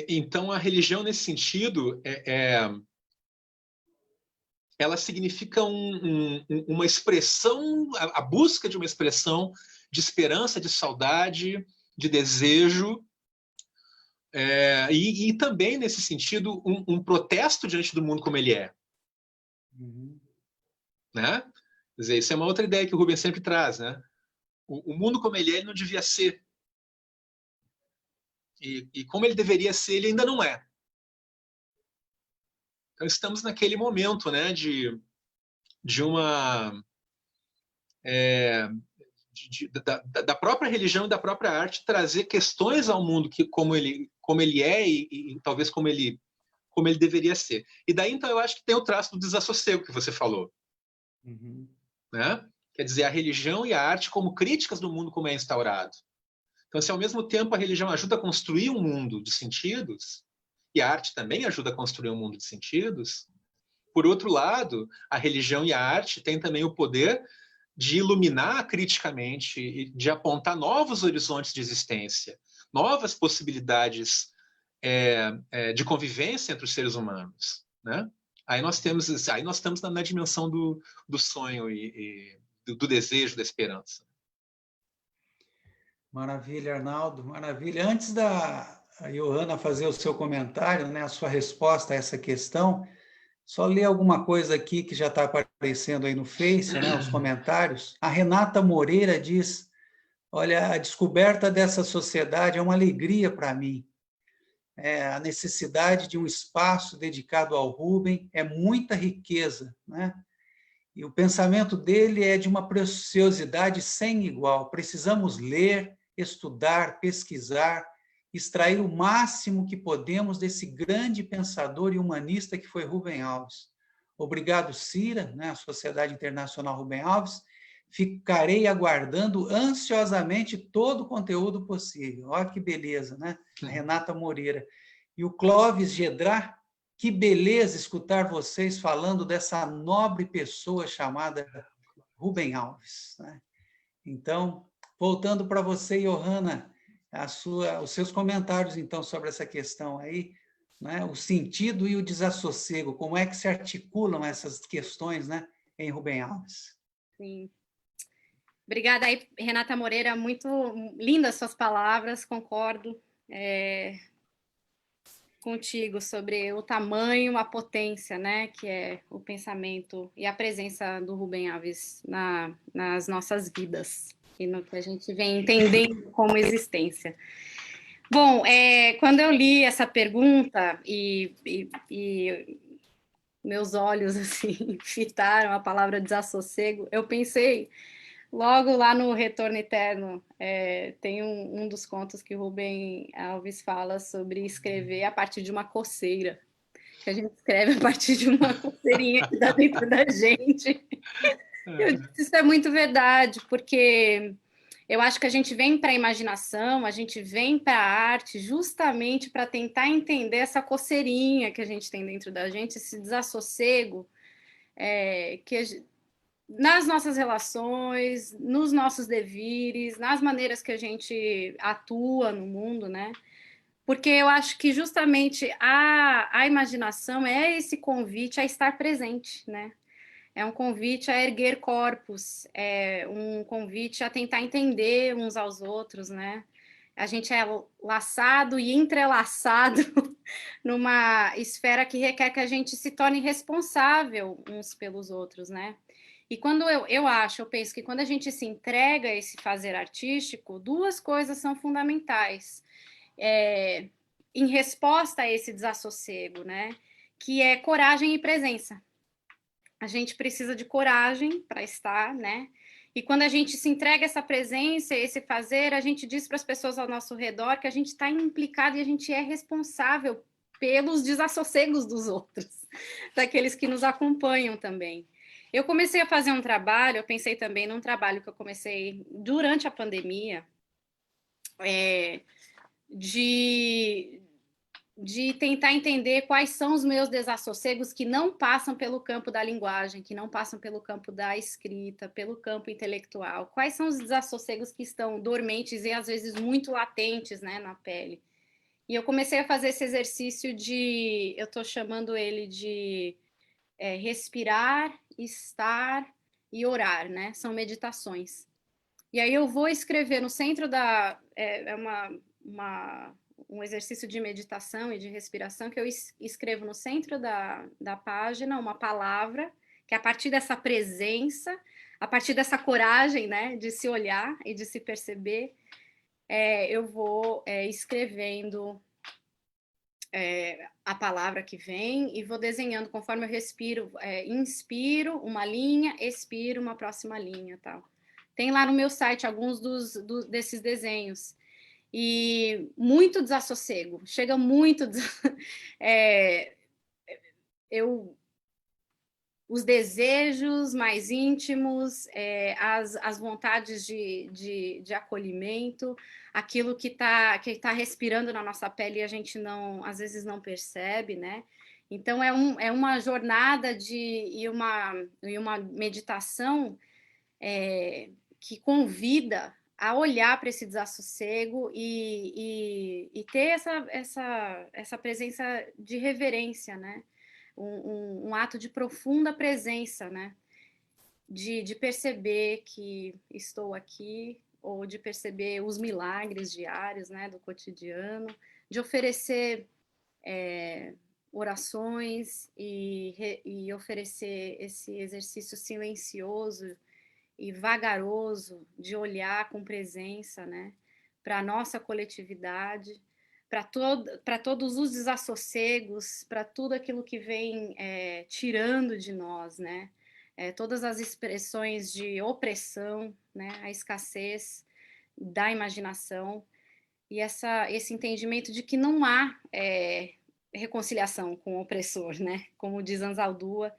Então, a religião, nesse sentido, ela significa uma expressão, a busca de uma expressão de esperança, de saudade, de desejo, e também, nesse sentido, um protesto diante do mundo como ele é. Né? Quer dizer, isso é uma outra ideia que o Rubens sempre traz, né? O mundo como ele não devia ser. E como ele deveria ser, ele ainda não é. Então, estamos naquele momento, né, da própria religião e da própria arte trazer questões ao mundo como ele é e talvez como ele deveria ser. E daí, então, eu acho que tem o traço do desassossego que você falou. Né? Quer dizer, a religião e a arte como críticas do mundo como é instaurado. Então, se ao mesmo tempo a religião ajuda a construir um mundo de sentidos, e a arte também ajuda a construir um mundo de sentidos, por outro lado, a religião e a arte têm também o poder de iluminar criticamente e de apontar novos horizontes de existência, novas possibilidades de convivência entre os seres humanos, né? Aí nós estamos na dimensão do sonho e do desejo, da esperança. Maravilha, Arnaldo, maravilha. Antes da Johanna fazer o seu comentário, né, a sua resposta a essa questão, só ler alguma coisa aqui que já está aparecendo aí no Face, né, os comentários. A Renata Moreira diz, olha, a descoberta dessa sociedade é uma alegria para mim. A necessidade de um espaço dedicado ao Rubem é muita riqueza, né? E o pensamento dele é de uma preciosidade sem igual. Precisamos ler, estudar, pesquisar, extrair o máximo que podemos desse grande pensador e humanista que foi Rubem Alves. Obrigado, Cira, né, a Sociedade Internacional Rubem Alves. Ficarei aguardando ansiosamente todo o conteúdo possível. Olha que beleza, né? A Renata Moreira. E o Clóvis Gedrá, que beleza escutar vocês falando dessa nobre pessoa chamada Rubem Alves, né? Então, voltando para você, Johanna, os seus comentários, então, sobre essa questão aí, né? O sentido e o desassossego, como é que se articulam essas questões, né, em Rubem Alves? Sim. Obrigada aí, Renata Moreira, muito lindas suas palavras, concordo contigo sobre o tamanho, a potência, né, que é o pensamento e a presença do Rubem Alves nas nossas vidas e no que a gente vem entendendo como existência. Bom, quando eu li essa pergunta e meus olhos assim fitaram a palavra desassossego, eu pensei logo lá no Retorno Eterno, tem um dos contos que Rubem Alves fala sobre escrever a partir de uma coceira, que a gente escreve a partir de uma coceirinha que dá dentro da gente. Eu disse, isso é muito verdade, porque eu acho que a gente vem para a imaginação, a gente vem para a arte justamente para tentar entender essa coceirinha que a gente tem dentro da gente, esse desassossego, nas nossas relações, nos nossos devires, nas maneiras que a gente atua no mundo, né? Porque eu acho que justamente a imaginação é esse convite a estar presente, né? É um convite a erguer corpos, é um convite a tentar entender uns aos outros, né? A gente é laçado e entrelaçado numa esfera que requer que a gente se torne responsável uns pelos outros, né? E quando eu penso que quando a gente se entrega a esse fazer artístico, duas coisas são fundamentais. Em resposta a esse desassossego, né? Que é coragem e presença. A gente precisa de coragem para estar, né? E quando a gente se entrega essa presença, esse fazer, a gente diz para as pessoas ao nosso redor que a gente está implicado e a gente é responsável pelos desassossegos dos outros, daqueles que nos acompanham também. Eu comecei a fazer um trabalho, eu pensei também num trabalho que eu comecei durante a pandemia, de tentar entender quais são os meus desassossegos que não passam pelo campo da linguagem, que não passam pelo campo da escrita, pelo campo intelectual. Quais são os desassossegos que estão dormentes e às vezes muito latentes, né, na pele. E eu comecei a fazer esse exercício eu estou chamando ele de respirar, estar e orar, né? São meditações. E aí eu vou escrever no centro um exercício de meditação e de respiração que eu escrevo no centro da página uma palavra, que a partir dessa presença, a partir dessa coragem, né, de se olhar e de se perceber, eu vou escrevendo a palavra que vem e vou desenhando conforme eu respiro, inspiro uma linha, expiro uma próxima linha, tal. Tem lá no meu site alguns desses desenhos. E muito desassossego, chega muito... os desejos mais íntimos, as vontades de acolhimento, aquilo que tá respirando na nossa pele e a gente às vezes não percebe, né? Então é uma jornada e uma meditação que convida a olhar para esse desassossego e ter essa presença de reverência, né? Um ato de profunda presença, né? De perceber que estou aqui, ou de perceber os milagres diários, né, do cotidiano, de oferecer orações e oferecer esse exercício silencioso e vagaroso de olhar com presença, né, para a nossa coletividade, para todos os desassossegos, para tudo aquilo que vem tirando de nós, né, todas as expressões de opressão, né, a escassez da imaginação e esse entendimento de que não há reconciliação com o opressor, né, como diz Anzaldúa,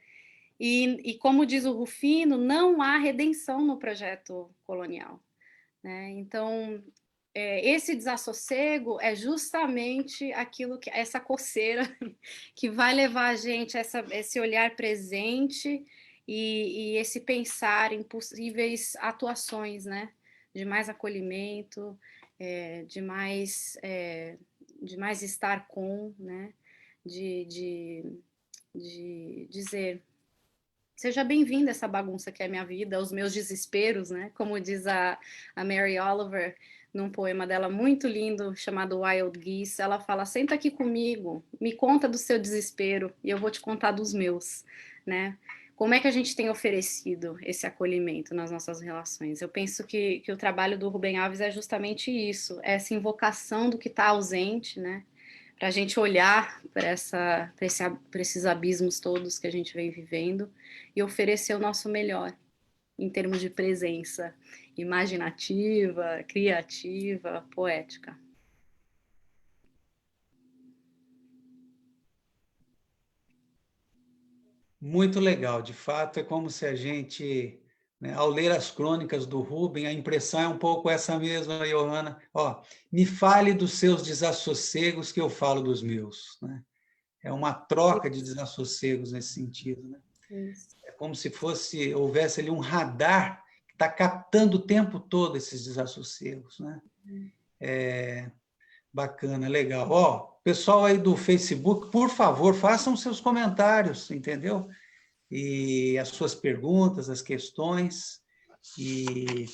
E como diz o Rufino, não há redenção no projeto colonial, né? Então, esse desassossego é justamente aquilo que essa coceira que vai levar a gente a esse olhar presente e esse pensar em possíveis atuações, né? De mais acolhimento, de mais estar com, né? De dizer: seja bem-vinda a essa bagunça que é a minha vida, aos meus desesperos, né? Como diz a Mary Oliver, num poema dela muito lindo, chamado Wild Geese, ela fala: senta aqui comigo, me conta do seu desespero e eu vou te contar dos meus, né? Como é que a gente tem oferecido esse acolhimento nas nossas relações? Eu penso que o trabalho do Rubem Alves é justamente isso, essa invocação do que está ausente, né? Para a gente olhar para esses abismos todos que a gente vem vivendo e oferecer o nosso melhor em termos de presença imaginativa, criativa, poética. Muito legal, de fato, é como se a gente, né, ao ler as crônicas do Rubem, a impressão é um pouco essa mesma, Johanna. Ó, me fale dos seus desassossegos que eu falo dos meus, né? É uma troca de desassossegos nesse sentido, né? Isso. É como se houvesse ali um radar que está captando o tempo todo esses desassossegos, né? Bacana, legal. Ó, pessoal aí do Facebook, por favor, façam seus comentários, entendeu? E as suas perguntas, as questões. E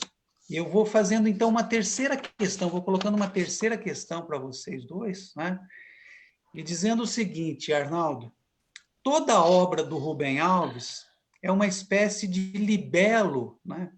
eu vou fazendo, então, uma terceira questão, vou colocando uma terceira questão para vocês dois, né? E dizendo o seguinte, Arnaldo: toda a obra do Rubem Alves é uma espécie de libelo, né,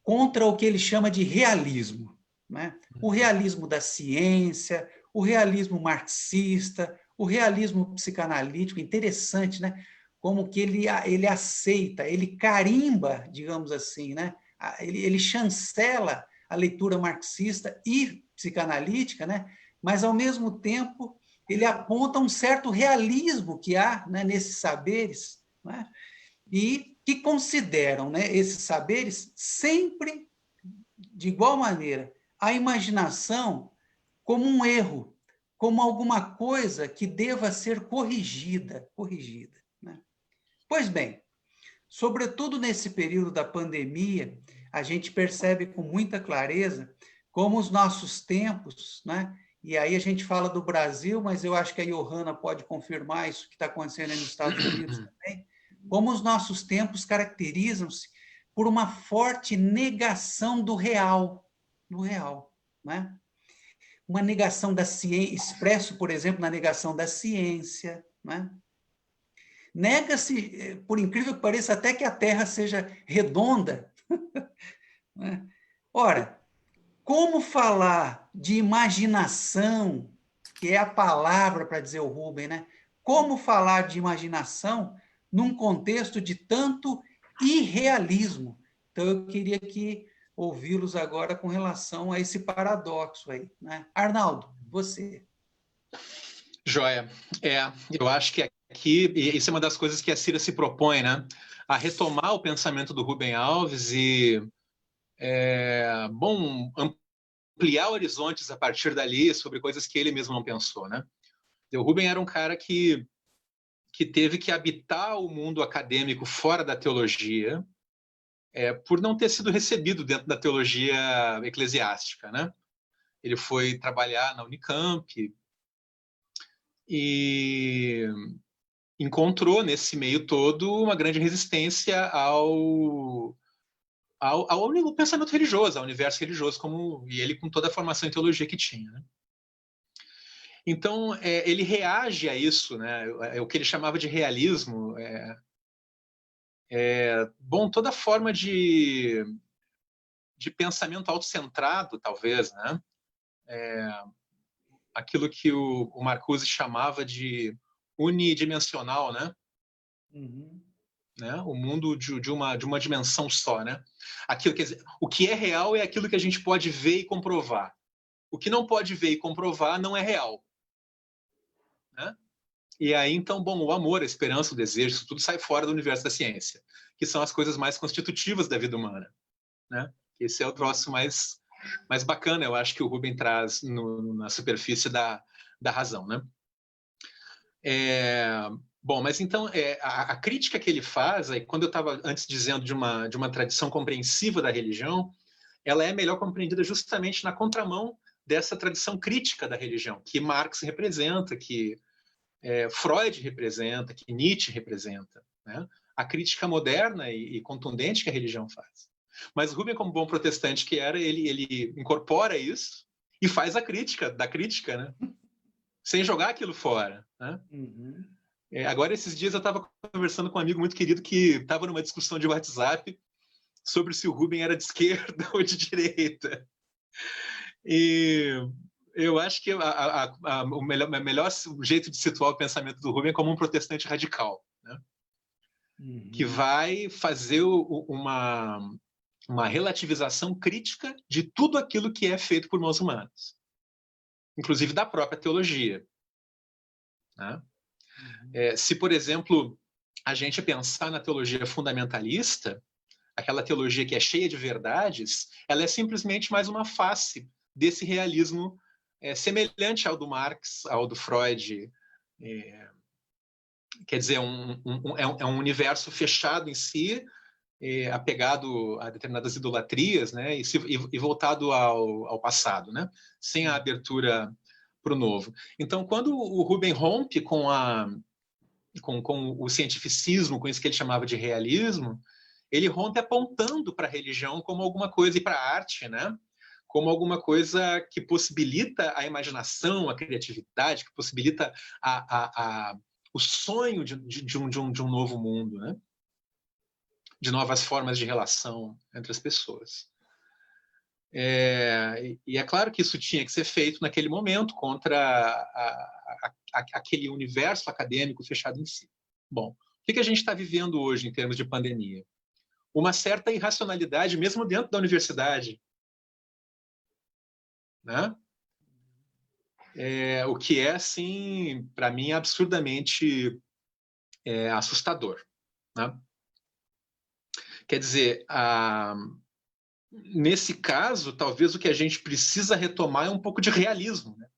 contra o que ele chama de realismo, né? O realismo da ciência, o realismo marxista, o realismo psicanalítico. Interessante, né? Como que ele aceita, ele carimba, digamos assim, né? Ele chancela a leitura marxista e psicanalítica, né? Mas, ao mesmo tempo, ele aponta um certo realismo que há, né, nesses saberes, né? E que consideram, né, esses saberes sempre, de igual maneira, a imaginação como um erro, como alguma coisa que deva ser corrigida, né? Pois bem, sobretudo nesse período da pandemia, a gente percebe com muita clareza como os nossos tempos, né? E aí a gente fala do Brasil, mas eu acho que a Johanna pode confirmar isso que está acontecendo nos Estados Unidos também, como os nossos tempos caracterizam-se por uma forte negação do real, né? Uma negação da ciência, expresso, por exemplo, na negação da ciência, né? Nega-se, por incrível que pareça, até que a Terra seja redonda, né? Ora, como falar de imaginação, que é a palavra para dizer o Rubem, né? Como falar de imaginação num contexto de tanto irrealismo? Então, eu queria ouvi-los agora com relação a esse paradoxo aí, né? Arnaldo, você. Joia. Eu acho que aqui, e isso é uma das coisas que a Cira se propõe, né? A retomar o pensamento do Rubem Alves e, ampliar horizontes a partir dali sobre coisas que ele mesmo não pensou, né? O Rubem era um cara que teve que habitar o mundo acadêmico fora da teologia, por não ter sido recebido dentro da teologia eclesiástica, né? Ele foi trabalhar na Unicamp e encontrou nesse meio todo uma grande resistência ao pensamento religioso, ao universo religioso, e ele com toda a formação em teologia que tinha, né? Então, ele reage a isso, né? O que ele chamava de realismo, toda forma de pensamento autocentrado, talvez, né? Aquilo que o Marcuse chamava de unidimensional, né? Uhum. Né? O mundo de uma dimensão só, né? Aquilo, quer dizer, o que é real é aquilo que a gente pode ver e comprovar. O que não pode ver e comprovar não é real, né? E aí, então, bom, o amor, a esperança, o desejo, isso tudo sai fora do universo da ciência, que são as coisas mais constitutivas da vida humana, né? Esse é o troço mais bacana, eu acho, que o Rubem traz na superfície da razão, né? Bom, mas então, a crítica que ele faz, aí, quando eu estava antes dizendo de uma tradição compreensiva da religião, ela é melhor compreendida justamente na contramão dessa tradição crítica da religião, que Marx representa, que Freud representa, que Nietzsche representa, né? A crítica moderna e contundente que a religião faz. Mas Rubem, como bom protestante que era, ele incorpora isso e faz a crítica da crítica, né? Sem jogar aquilo fora, né? Uhum. Agora, esses dias eu estava conversando com um amigo muito querido que estava numa discussão de WhatsApp sobre se o Rubem era de esquerda ou de direita. E eu acho que o melhor jeito de situar o pensamento do Rubem é como um protestante radical, né? Uhum. Que vai fazer uma relativização crítica de tudo aquilo que é feito por mãos humanas, inclusive da própria teologia, né? Se, por exemplo, a gente pensar na teologia fundamentalista, aquela teologia que é cheia de verdades, ela é simplesmente mais uma face desse realismo semelhante ao do Marx, ao do Freud. Quer dizer, é um universo fechado em si, apegado a determinadas idolatrias, né, e voltado ao passado, né, sem a abertura para o novo. Então, quando o Rubem rompe com o cientificismo, com isso que ele chamava de realismo, ele rompe apontando para a religião como alguma coisa, e para a arte, né, como alguma coisa que possibilita a imaginação, a criatividade, que possibilita o sonho de um novo mundo, né, de novas formas de relação entre as pessoas. E é claro que isso tinha que ser feito naquele momento contra aquele universo acadêmico fechado em si. Bom, o que a gente está vivendo hoje em termos de pandemia? Uma certa irracionalidade, mesmo dentro da universidade, né? O que é, assim, para mim, absurdamente assustador, né? Quer dizer, nesse caso, talvez o que a gente precisa retomar é um pouco de realismo, né?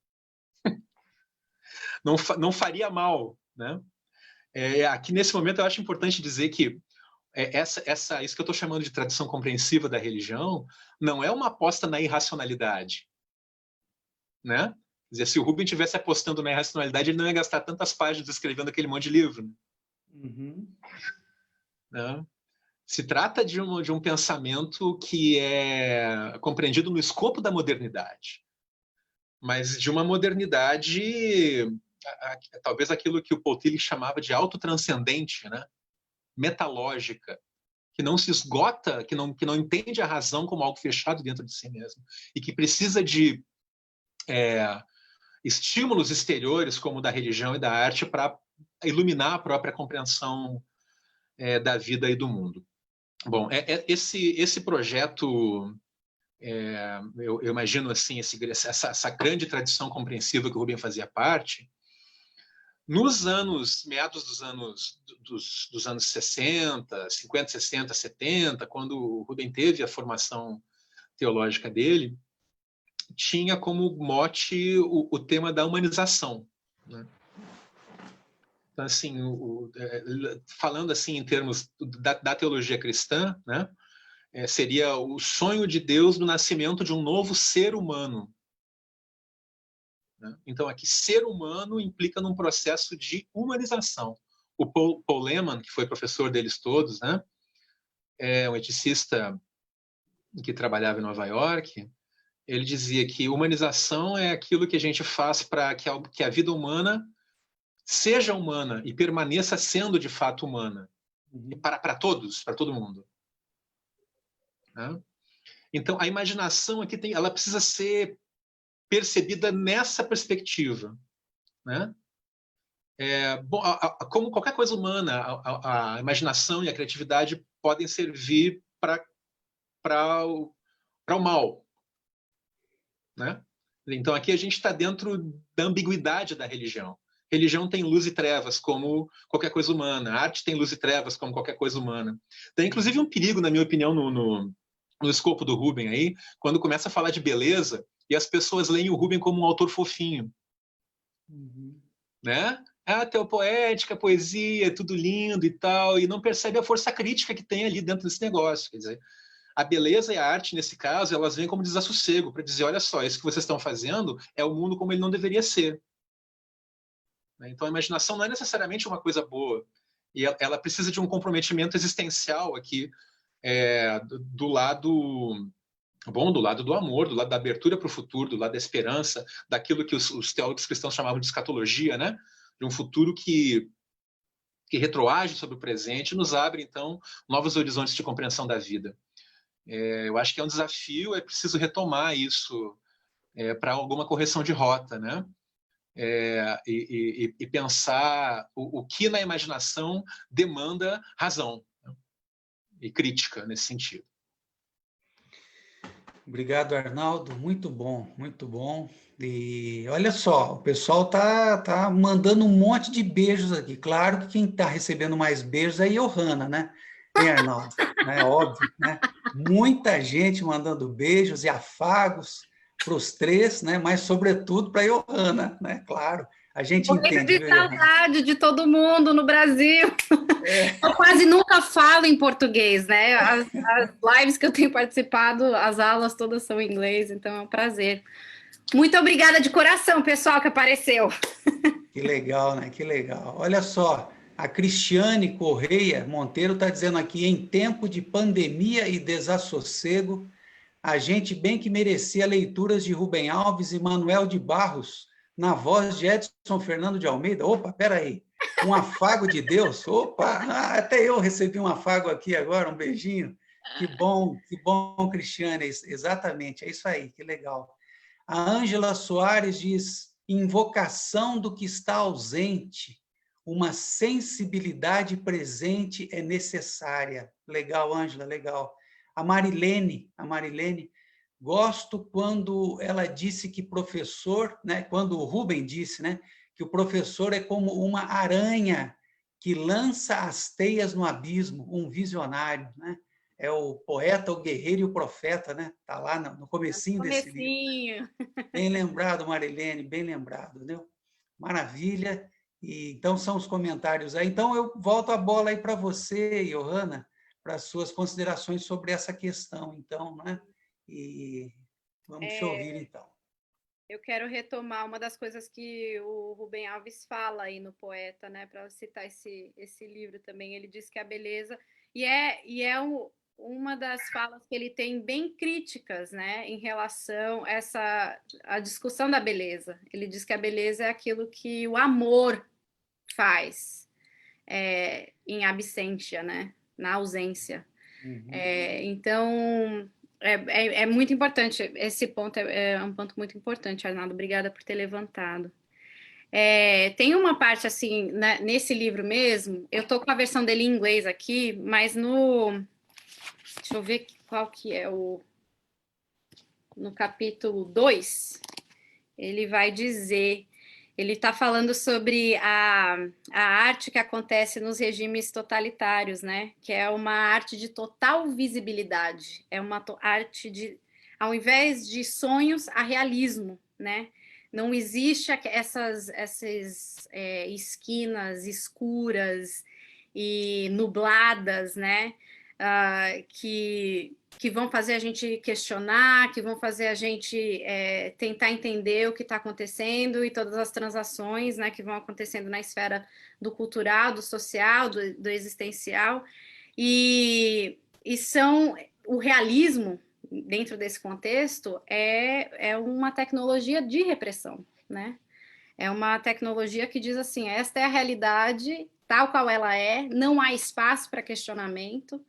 Não faria mal, né? Aqui, nesse momento, eu acho importante dizer que isso que eu estou chamando de tradição compreensiva da religião não é uma aposta na irracionalidade, né? Quer dizer, se o Rubem estivesse apostando na irracionalidade, ele não ia gastar tantas páginas escrevendo aquele monte de livro, né? Uhum. Né? Se trata de um pensamento que é compreendido no escopo da modernidade, mas de uma modernidade, talvez aquilo que o Paul Tillich chamava de autotranscendente, né? Metalógica, que não se esgota, que não entende a razão como algo fechado dentro de si mesmo, e que precisa de estímulos exteriores, como o da religião e da arte, para iluminar a própria compreensão da vida e do mundo. Bom, esse projeto, eu imagino assim, essa grande tradição compreensiva que o Rubem fazia parte, nos meados dos anos 60, 50, 60, 70, quando o Rubem teve a formação teológica dele, tinha como mote o tema da humanização, né? Então, assim, falando assim em termos da teologia cristã, né, seria o sonho de Deus do nascimento de um novo ser humano, né? Então, aqui, ser humano implica num processo de humanização. O Paul Lehmann, que foi professor deles todos, né, é um eticista que trabalhava em Nova York, ele dizia que humanização é aquilo que a gente faz para que a vida humana seja humana e permaneça sendo de fato humana, para todos, para todo mundo, né? Então, a imaginação aqui ela precisa ser percebida nessa perspectiva, né? Bom, como qualquer coisa humana, a imaginação e a criatividade podem servir para o mal, né? Então, aqui a gente está dentro da ambiguidade da religião, religião tem luz e trevas, como qualquer coisa humana. A arte tem luz e trevas, como qualquer coisa humana. Tem, inclusive, um perigo, na minha opinião, no escopo do Rubem aí, quando começa a falar de beleza e as pessoas leem o Rubem como um autor fofinho. Né? Ah, teopoética, poesia, tudo lindo e tal, e não percebe a força crítica que tem ali dentro desse negócio. Quer dizer, a beleza e a arte, nesse caso, elas vêm como desassossego, para dizer, olha só, isso que vocês estão fazendo é o mundo como ele não deveria ser. Então, a imaginação não é necessariamente uma coisa boa, e ela precisa de um comprometimento existencial aqui, do lado do lado do amor, do lado da abertura para o futuro, do lado da esperança, daquilo que os teólogos cristãos chamavam de escatologia, né? De um futuro que retroage sobre o presente e nos abre, então, novos horizontes de compreensão da vida. Eu acho que é um desafio, é preciso retomar isso para alguma correção de rota, né? E pensar o que na imaginação demanda razão, né? E crítica nesse sentido. Obrigado, Arnaldo. Muito bom, muito bom. E olha só, o pessoal tá mandando um monte de beijos aqui. Claro que quem está recebendo mais beijos é a Johanna, né? Hein, Arnaldo? É óbvio, né? Muita gente mandando beijos e afagos para os três, né? Mas sobretudo para a Johanna, né? Claro, a gente Morrendo entende, de viu, Johanna? saudade de todo mundo no Brasil. Eu quase nunca falo em português, né? As lives que eu tenho participado, as aulas todas são em inglês, então é um prazer. Muito obrigada de coração, pessoal, que apareceu. Que legal, né? Que legal. Olha só, a Cristiane Correia Monteiro está dizendo aqui, em tempo de pandemia e desassossego, a gente bem que merecia leituras de Rubem Alves e Manuel de Barros, na voz de Edson Fernando de Almeida. Opa, peraí, um afago de Deus? Opa, até eu recebi um afago aqui agora, um beijinho. Que bom, Cristiane, exatamente, é isso aí, que legal. A Ângela Soares diz, invocação do que está ausente, uma sensibilidade presente é necessária. Legal, Ângela, legal. A Marilene, gosto quando ela disse que professor, né, quando o Rubem disse, né, que o professor é como uma aranha que lança as teias no abismo, um visionário, né? É o poeta, o guerreiro e o profeta, né? Tá lá no comecinho desse livro. Bem lembrado, Marilene, bem lembrado, entendeu? Maravilha. E então são os comentários aí. Então eu volto a bola aí para você, Johanna, para as suas considerações sobre essa questão, então, né? E vamos te ouvir, então. Eu quero retomar uma das coisas que o Rubem Alves fala aí no Poeta, né? Para citar esse livro também. Ele diz que a beleza... uma das falas que ele tem bem críticas, né? Em relação a discussão da beleza. Ele diz que a beleza é aquilo que o amor faz em absência, né? Na ausência. Então... É muito importante, esse ponto é um ponto muito importante, Arnaldo, obrigada por ter levantado. Tem uma parte, assim, né, nesse livro mesmo, eu tô com a versão dele em inglês aqui, mas deixa eu ver qual que é no capítulo 2, ele vai dizer... Ele está falando sobre a arte que acontece nos regimes totalitários, né? Que é uma arte de total visibilidade. É uma arte de, ao invés de sonhos, a realismo, né? Não existe essas esquinas escuras e nubladas, né? Que vão fazer a gente questionar, que vão fazer a gente tentar entender o que está acontecendo e todas as transações, né, que vão acontecendo na esfera do cultural, do social, do existencial, e são o realismo dentro desse contexto é uma tecnologia de repressão, né? É uma tecnologia que diz assim, esta é a realidade tal qual ela é, não há espaço para questionamento,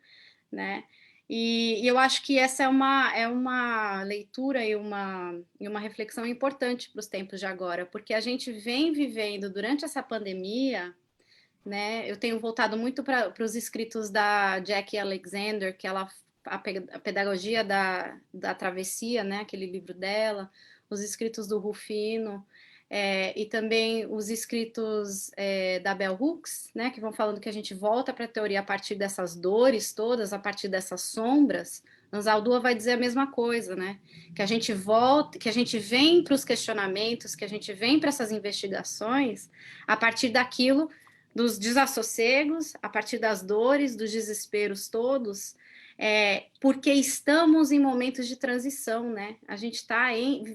né? E eu acho que essa é uma leitura e uma reflexão importante para os tempos de agora, porque a gente vem vivendo durante essa pandemia, né? Eu tenho voltado muito para os escritos da Jackie Alexander, que a pedagogia da travessia, né? Aquele livro dela, os escritos do Rufino, e também os escritos da Bell Hooks, né, que vão falando que a gente volta para a teoria a partir dessas dores todas, a partir dessas sombras. Anzaldúa vai dizer a mesma coisa, né? Que a gente volta, que a gente vem para os questionamentos, que a gente vem para essas investigações a partir daquilo, dos desassossegos, a partir das dores, dos desesperos todos, porque estamos em momentos de transição, né? A gente está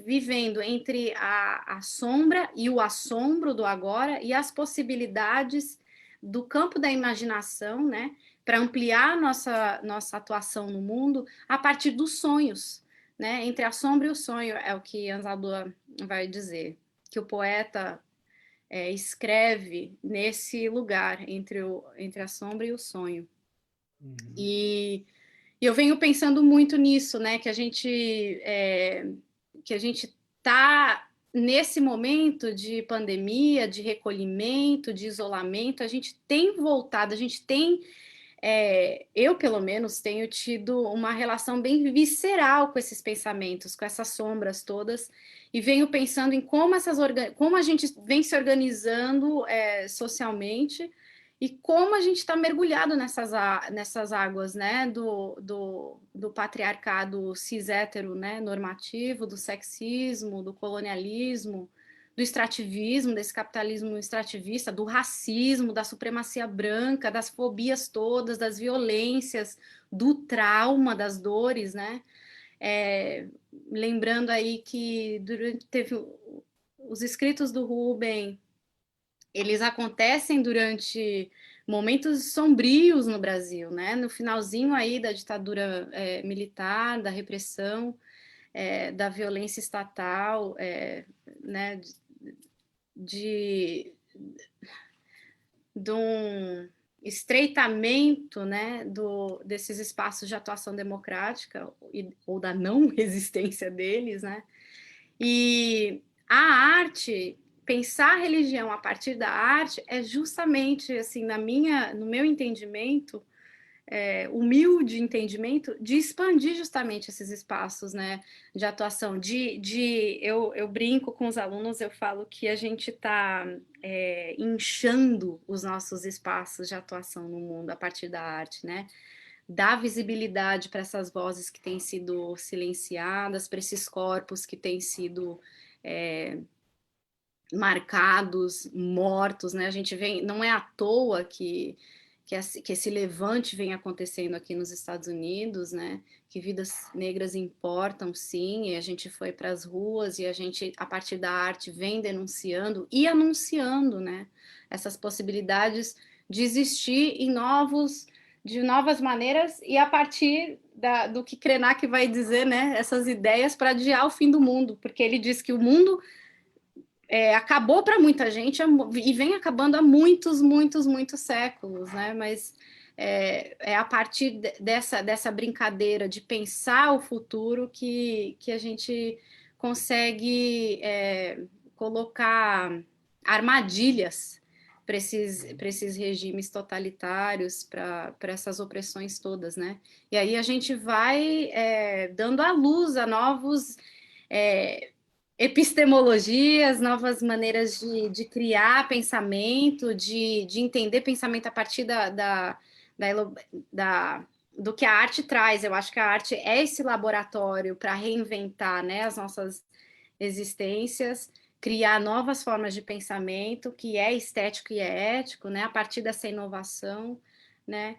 vivendo entre a sombra e o assombro do agora e as possibilidades do campo da imaginação, né? Para ampliar nossa atuação no mundo a partir dos sonhos, né? Entre a sombra e o sonho, é o que Anzaldúa vai dizer, que o poeta escreve nesse lugar entre a sombra e o sonho. Uhum. E eu venho pensando muito nisso, né? Que a gente está nesse momento de pandemia, de recolhimento, de isolamento, a gente tem voltado, a gente tem eu, pelo menos, tenho tido uma relação bem visceral com esses pensamentos, com essas sombras todas, e venho pensando em como a gente vem se organizando socialmente e como a gente está mergulhado nessas águas, né, do patriarcado cis-hétero, né, normativo, do sexismo, do colonialismo, do extrativismo, desse capitalismo extrativista, do racismo, da supremacia branca, das fobias todas, das violências, do trauma, das dores, né? Lembrando aí que teve os escritos do Rubem, eles acontecem durante momentos sombrios no Brasil, né? No finalzinho aí da ditadura militar, da repressão, da violência estatal, né? De um estreitamento, né, desses espaços de atuação democrática ou da não existência deles, né? E a arte, pensar a religião a partir da arte é justamente assim, no meu entendimento, humilde entendimento, de expandir justamente esses espaços, né, de atuação. Eu brinco com os alunos, eu falo que a gente está inchando os nossos espaços de atuação no mundo a partir da arte, né? Dar visibilidade para essas vozes que têm sido silenciadas, para esses corpos que têm sido marcados, mortos, né? A gente vem, não é à toa que esse levante vem acontecendo aqui nos Estados Unidos, né? Que vidas negras importam, sim, e a gente foi para as ruas e a gente, a partir da arte, vem denunciando e anunciando, né? Essas possibilidades de existir de novas maneiras e a partir do que Krenak vai dizer, né? Essas ideias para adiar o fim do mundo, porque ele diz que o mundo acabou para muita gente e vem acabando há muitos, muitos, muitos séculos, né? Mas a partir dessa brincadeira de pensar o futuro que a gente consegue colocar armadilhas para esses regimes totalitários, para essas opressões todas, né? E aí a gente vai dando à luz a novos epistemologias, novas maneiras de criar pensamento, de entender pensamento a partir do que a arte traz. Eu acho que a arte é esse laboratório para reinventar, né, as nossas existências, criar novas formas de pensamento, que é estético e é ético, né, a partir dessa inovação, né?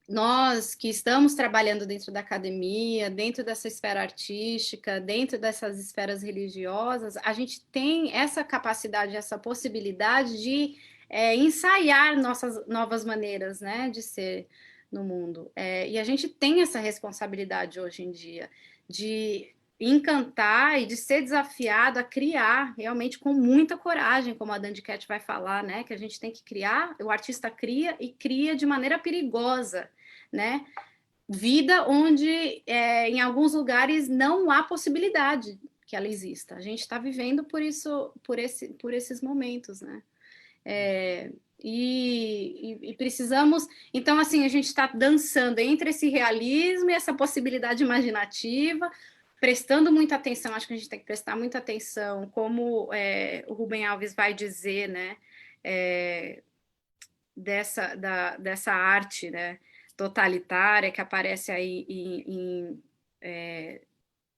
Nós que estamos trabalhando dentro da academia, dentro dessa esfera artística, dentro dessas esferas religiosas, a gente tem essa capacidade, essa possibilidade de ensaiar nossas novas maneiras, né, de ser no mundo. E a gente tem essa responsabilidade hoje em dia de encantar e de ser desafiado a criar realmente com muita coragem, como a Dandy Cat vai falar, né? Que a gente tem que criar, o artista cria e cria de maneira perigosa, né? Vida onde em alguns lugares não há possibilidade que ela exista. A gente está vivendo por esses momentos, né? E precisamos, então assim, a gente está dançando entre esse realismo e essa possibilidade imaginativa, prestando muita atenção, acho que a gente tem que prestar muita atenção, como o Rubem Alves vai dizer, né, dessa arte, né, totalitária que aparece aí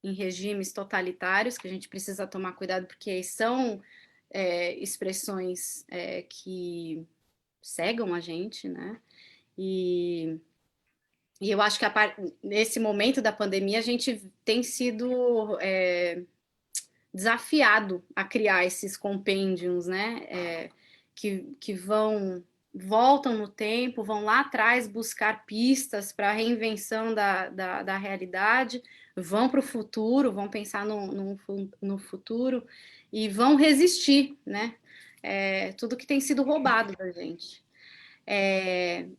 em regimes totalitários, que a gente precisa tomar cuidado, porque são expressões que cegam a gente, né? E eu acho que nesse momento da pandemia a gente tem sido desafiado a criar esses compêndios, né? Que voltam no tempo, vão lá atrás buscar pistas para a reinvenção da realidade, vão para o futuro, vão pensar no futuro e vão resistir, né? Tudo que tem sido roubado da gente.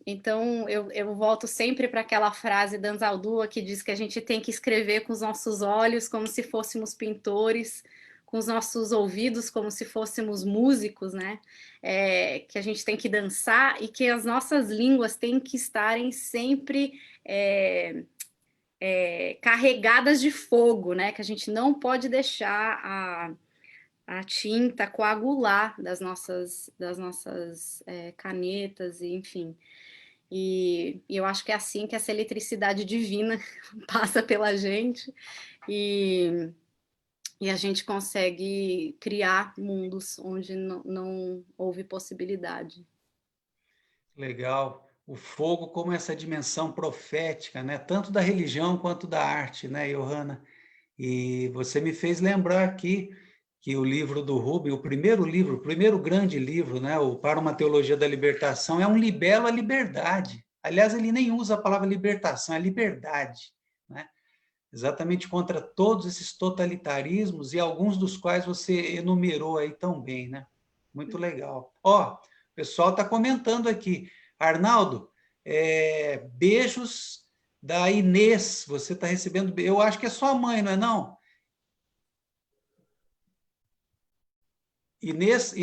Então, eu volto sempre para aquela frase da Anzaldúa que diz que a gente tem que escrever com os nossos olhos como se fôssemos pintores, com os nossos ouvidos como se fôssemos músicos, né? Que a gente tem que dançar e que as nossas línguas têm que estarem sempre carregadas de fogo, né? Que a gente não pode deixar a tinta coagular das nossas canetas, enfim. E eu acho que é assim que essa eletricidade divina passa pela gente e a gente consegue criar mundos onde não houve possibilidade. Legal. O fogo como essa dimensão profética, né? Tanto da religião quanto da arte, né, Johanna? E você me fez lembrar aqui que o livro do Rubem, o primeiro grande livro, né, o Para uma Teologia da Libertação, é um libelo à liberdade. Aliás, ele nem usa a palavra libertação, é liberdade, né? Exatamente contra todos esses totalitarismos e alguns dos quais você enumerou aí tão bem, né? Muito legal. Ó, o pessoal está comentando aqui. Arnaldo, beijos da Inês. Você está recebendo... Eu acho que é sua mãe, não é não? Inês,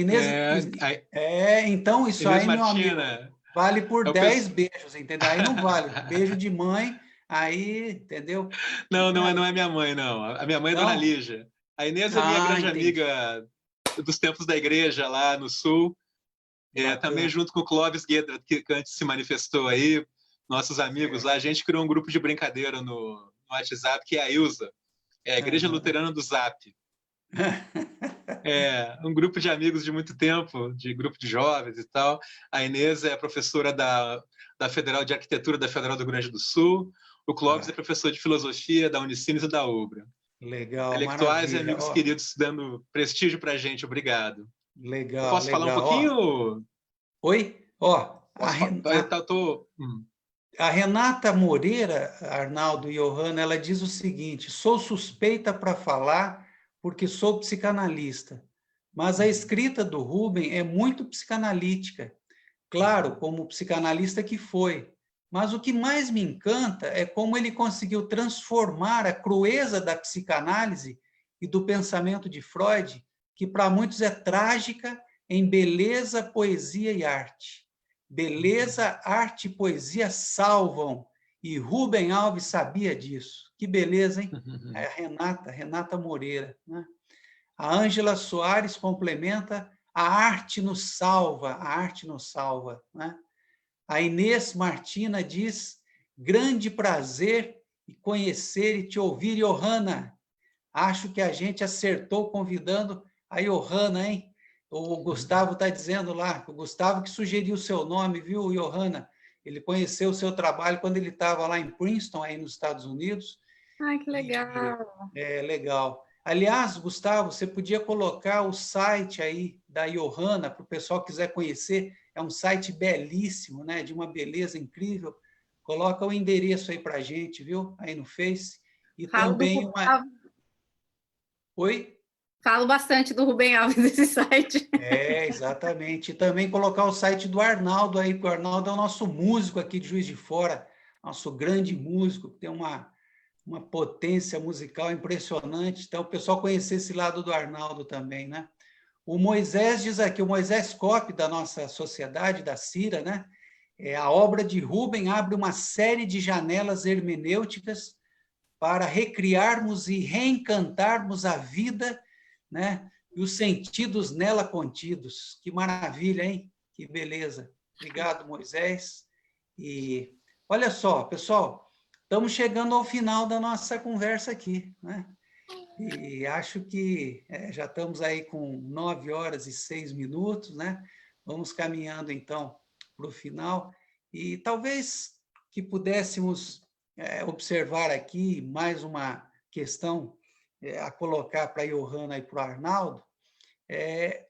então isso Inês aí, Martina. meu amigo, vale por 10 beijos, entendeu? Aí não vale. Beijo de mãe, aí, entendeu? Não é minha mãe, não. A minha mãe é Dona Lígia. A Inês é minha grande amiga dos tempos da igreja lá no Sul. Também junto com o Clóvis Guedra, que antes se manifestou aí, nossos amigos lá. A gente criou um grupo de brincadeira no WhatsApp, que é a Ilza, a Igreja Luterana do Zap. Um grupo de amigos de muito tempo, de grupo de jovens e tal. A Inês é professora da Federal de Arquitetura da Federal do Rio Grande do Sul. O Clóvis é professor de filosofia da Unicinos e da UBRA. Legal, intelectuais maravilha. E amigos queridos dando prestígio para a gente. Obrigado. Legal. Eu posso falar um pouquinho? Oi? A Renata Moreira, Arnaldo e Johanna, ela diz o seguinte: sou suspeita para falar porque sou psicanalista, mas a escrita do Rubem é muito psicanalítica, claro, como psicanalista que foi, mas o que mais me encanta é como ele conseguiu transformar a crueza da psicanálise e do pensamento de Freud, que para muitos é trágica, em beleza, poesia e arte. Beleza, arte e poesia salvam, e Rubem Alves sabia disso. Que beleza, hein? É a Renata Moreira, né? A Ângela Soares complementa: a arte nos salva, né? A Inês Martina diz: grande prazer em conhecer e te ouvir, Johanna. Acho que a gente acertou convidando a Johanna, hein? O Gustavo está dizendo lá, o Gustavo que sugeriu o seu nome, viu, Johanna? Ele conheceu o seu trabalho quando ele estava lá em Princeton, aí nos Estados Unidos. Ai, que legal! Legal. Aliás, Gustavo, você podia colocar o site aí da Johanna, para o pessoal que quiser conhecer. É um site belíssimo, né? De uma beleza incrível. Coloca o endereço aí para a gente, viu? Aí no Face. E também Oi? Falo bastante do Rubem Alves nesse site. Exatamente. E também colocar o site do Arnaldo aí, porque o Arnaldo é o nosso músico aqui de Juiz de Fora, nosso grande músico, que tem uma potência musical impressionante. Então, o pessoal conhecer esse lado do Arnaldo também, né? O Moisés diz aqui, o Moisés Cop, da nossa sociedade, da CIRA, né? A obra de Rubem abre uma série de janelas hermenêuticas para recriarmos e reencantarmos a vida, né? E os sentidos nela contidos. Que maravilha, hein? Que beleza. Obrigado, Moisés. E olha só, pessoal, estamos chegando ao final da nossa conversa aqui, né? E acho que já estamos aí com 9h06, né? Vamos caminhando, então, para o final. E talvez que pudéssemos observar aqui mais uma questão a colocar para a Johanna e para o Arnaldo,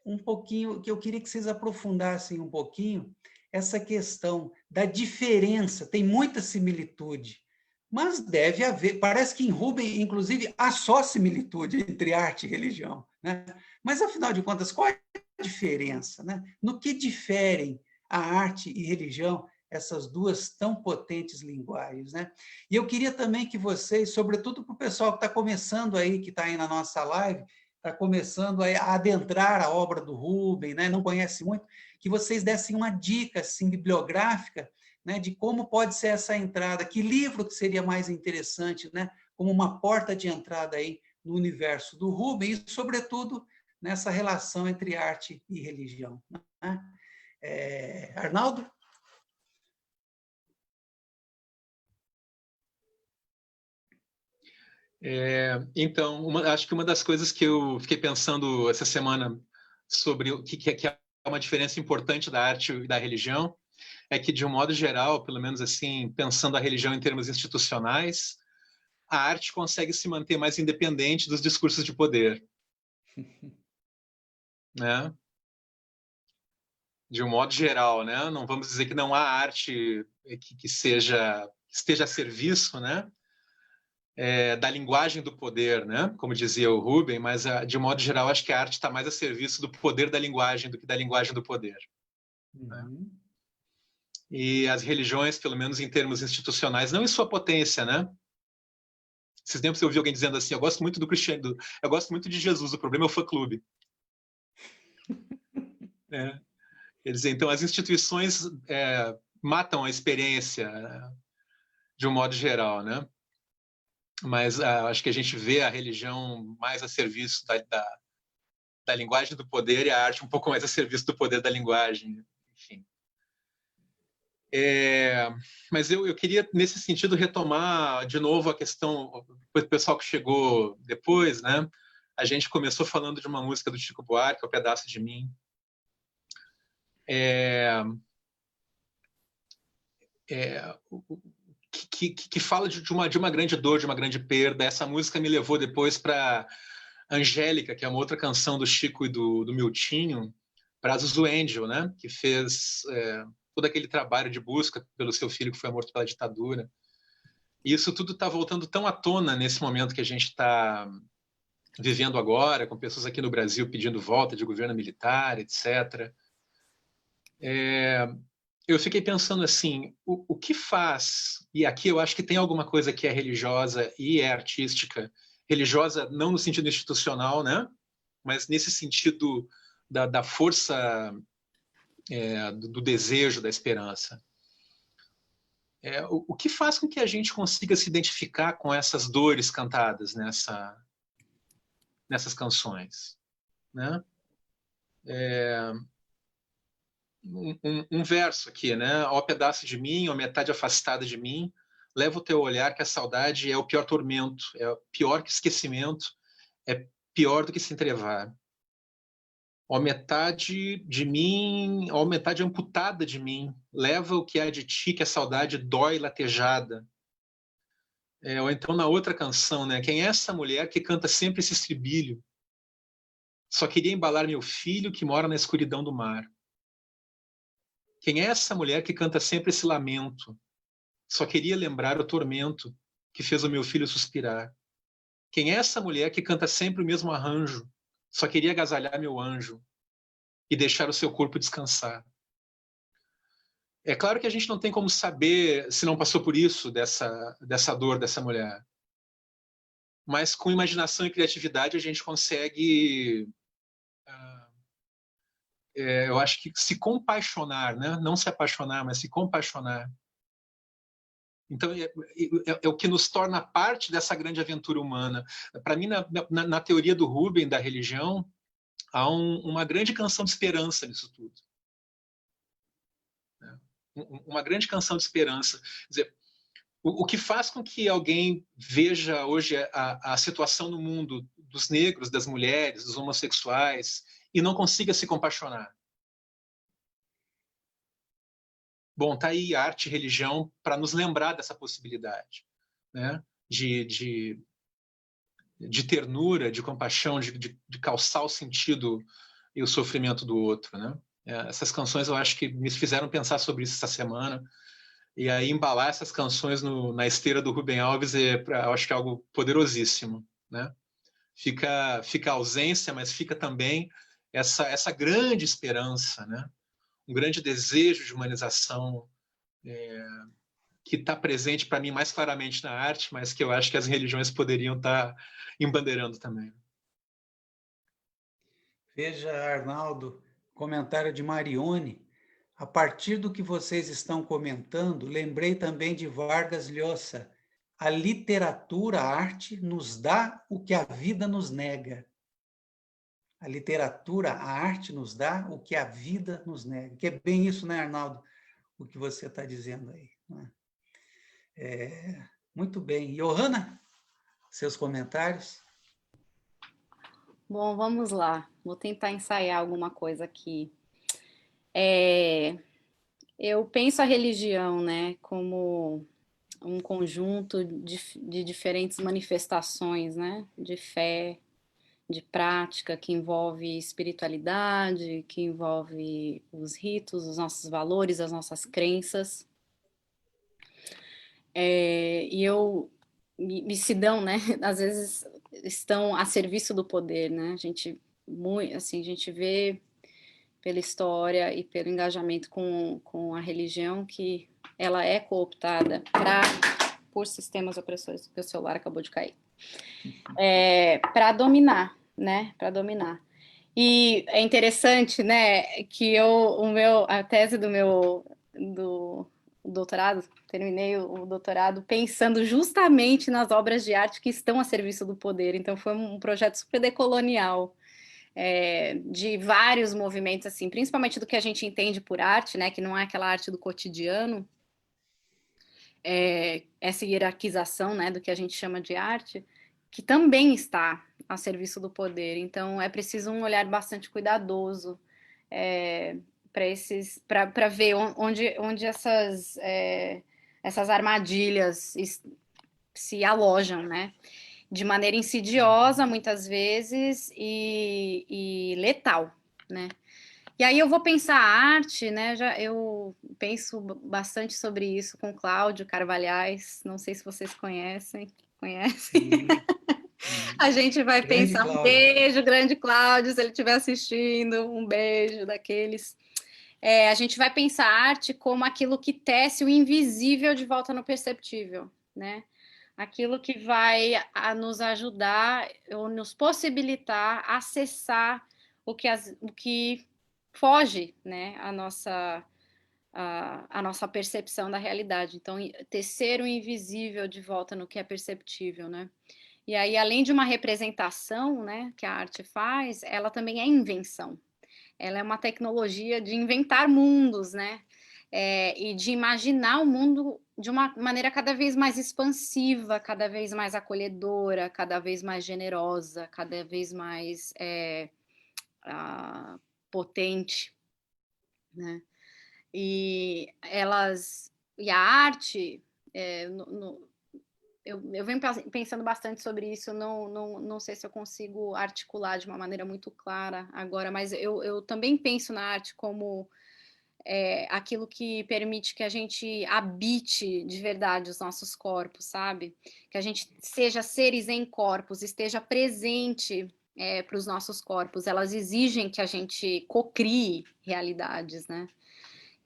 um pouquinho, que eu queria que vocês aprofundassem um pouquinho, essa questão da diferença. Tem muita similitude, mas deve haver, parece que em Rubem, inclusive, há só similitude entre arte e religião, né? Mas, afinal de contas, qual é a diferença, né? No que diferem a arte e religião, essas duas tão potentes linguagens, né? E eu queria também que vocês, sobretudo para o pessoal que está começando aí, que está aí na nossa live, está começando a adentrar a obra do Rubem, né? Não conhece muito, que vocês dessem uma dica assim, bibliográfica, né, de como pode ser essa entrada, que livro que seria mais interessante, né, como uma porta de entrada aí no universo do Rubem e, sobretudo, nessa relação entre arte e religião. Né? Arnaldo? Então, acho que uma das coisas que eu fiquei pensando essa semana sobre o que é uma diferença importante da arte e da religião é que, de um modo geral, pelo menos assim, pensando a religião em termos institucionais, a arte consegue se manter mais independente dos discursos de poder, né? De um modo geral, né? Não vamos dizer que não há arte que esteja a serviço, né? Da linguagem do poder, né? Como dizia o Rubem, mas de um modo geral acho que a arte está mais a serviço do poder da linguagem do que da linguagem do poder. Né? E as religiões, pelo menos em termos institucionais, não em sua potência, né? Esses tempos eu ouvi alguém dizendo assim: eu gosto muito do cristianismo, eu gosto muito de Jesus, o problema é o fã-clube. Quer dizer, então as instituições matam a experiência de um modo geral, né? Mas acho que a gente vê a religião mais a serviço da linguagem do poder e a arte um pouco mais a serviço do poder da linguagem, enfim. Mas eu queria, nesse sentido, retomar de novo a questão, o pessoal que chegou depois, né? A gente começou falando de uma música do Chico Buarque, O Pedaço de Mim. Que fala de uma grande dor, de uma grande perda. Essa música me levou depois para Angélica, que é uma outra canção do Chico e do Miltinho, para Zuzu Angel, né? Que fez todo aquele trabalho de busca pelo seu filho que foi morto pela ditadura. E isso tudo está voltando tão à tona nesse momento que a gente está vivendo agora, com pessoas aqui no Brasil pedindo volta de governo militar, etc. Eu fiquei pensando assim, o que faz, e aqui eu acho que tem alguma coisa que é religiosa e é artística, religiosa não no sentido institucional, né? Mas nesse sentido da força do desejo, da esperança. O que faz com que a gente consiga se identificar com essas dores cantadas nessas canções, né? Um verso aqui, né? Ó pedaço de mim, ó metade afastada de mim, leva o teu olhar que a saudade é o pior tormento, é pior que esquecimento, é pior do que se entrevar. Ó metade de mim, ó metade amputada de mim, leva o que há de ti que a saudade dói latejada. Ou então na outra canção, né? Quem é essa mulher que canta sempre esse estribilho? Só queria embalar meu filho que mora na escuridão do mar. Quem é essa mulher que canta sempre esse lamento? Só queria lembrar o tormento que fez o meu filho suspirar. Quem é essa mulher que canta sempre o mesmo arranjo? Só queria agasalhar meu anjo e deixar o seu corpo descansar. É claro que a gente não tem como saber se não passou por isso, dessa dor dessa mulher. Mas com imaginação e criatividade a gente consegue, eu acho que se compaixonar, né? Não se apaixonar, mas se compaixonar Então, é o que nos torna parte dessa grande aventura humana. Para mim, na teoria do Rubem, da religião, há uma grande canção de esperança nisso tudo. Né? Uma grande canção de esperança. Quer dizer, o que faz com que alguém veja hoje a situação no mundo dos negros, das mulheres, dos homossexuais, e não consiga se compaixonar? Bom, tá aí arte e religião para nos lembrar dessa possibilidade, né? de ternura, de compaixão, de calçar o sentido e o sofrimento do outro, né? Essas canções eu acho que me fizeram pensar sobre isso essa semana, e aí embalar essas canções na esteira do Rubem Alves eu acho que é algo poderosíssimo, né? Fica a ausência, mas fica também essa grande esperança, né? Um grande desejo de humanização que está presente para mim mais claramente na arte, mas que eu acho que as religiões poderiam estar embandeirando também. Veja, Arnaldo, comentário de Marione. A partir do que vocês estão comentando, lembrei também de Vargas Llosa. A literatura, a arte, nos dá o que a vida nos nega. A literatura, a arte nos dá o que a vida nos nega. Que é bem isso, né, Arnaldo? O que você está dizendo aí. Né? Muito bem. Johanna, seus comentários? Bom, vamos lá. Vou tentar ensaiar alguma coisa aqui. Eu penso a religião, né, como um conjunto de diferentes manifestações, né, de fé, de prática, que envolve espiritualidade, que envolve os ritos, os nossos valores, as nossas crenças. Missidão, né, às vezes estão a serviço do poder, né, a gente vê pela história e pelo engajamento com a religião que ela é cooptada por sistemas opressores, porque o celular acabou de cair, para dominar, né, para dominar. E é interessante, né, que a tese do meu doutorado, terminei o doutorado pensando justamente nas obras de arte que estão a serviço do poder, então foi um projeto super decolonial, de vários movimentos, assim, principalmente do que a gente entende por arte, né, que não é aquela arte do cotidiano, essa hierarquização, né, do que a gente chama de arte, que também está a serviço do poder. Então, é preciso um olhar bastante cuidadoso para ver onde essas armadilhas se alojam, né? De maneira insidiosa, muitas vezes, e letal, né? E aí eu vou pensar a arte, né? Eu penso bastante sobre isso com Cláudio Carvalhais, não sei se vocês conhecem. Sim. A gente vai Grande pensar, Cláudio. Um beijo, grande Cláudio, se ele estiver assistindo, um beijo daqueles. A gente vai pensar a arte como aquilo que tece o invisível de volta no perceptível, né? Aquilo que vai nos ajudar ou nos possibilitar acessar o que foge, né, a nossa percepção da realidade. Então, tecer o invisível de volta no que é perceptível, né? E aí, além de uma representação, né, que a arte faz, ela também é invenção. Ela é uma tecnologia de inventar mundos, né? E de imaginar o mundo de uma maneira cada vez mais expansiva, cada vez mais acolhedora, cada vez mais generosa, cada vez mais potente, né? E a arte, eu venho pensando bastante sobre isso, não sei se eu consigo articular de uma maneira muito clara agora, mas eu também penso na arte como aquilo que permite que a gente habite de verdade os nossos corpos, sabe? Que a gente seja seres em corpos, esteja presente para os nossos corpos. Elas exigem que a gente cocrie realidades, né?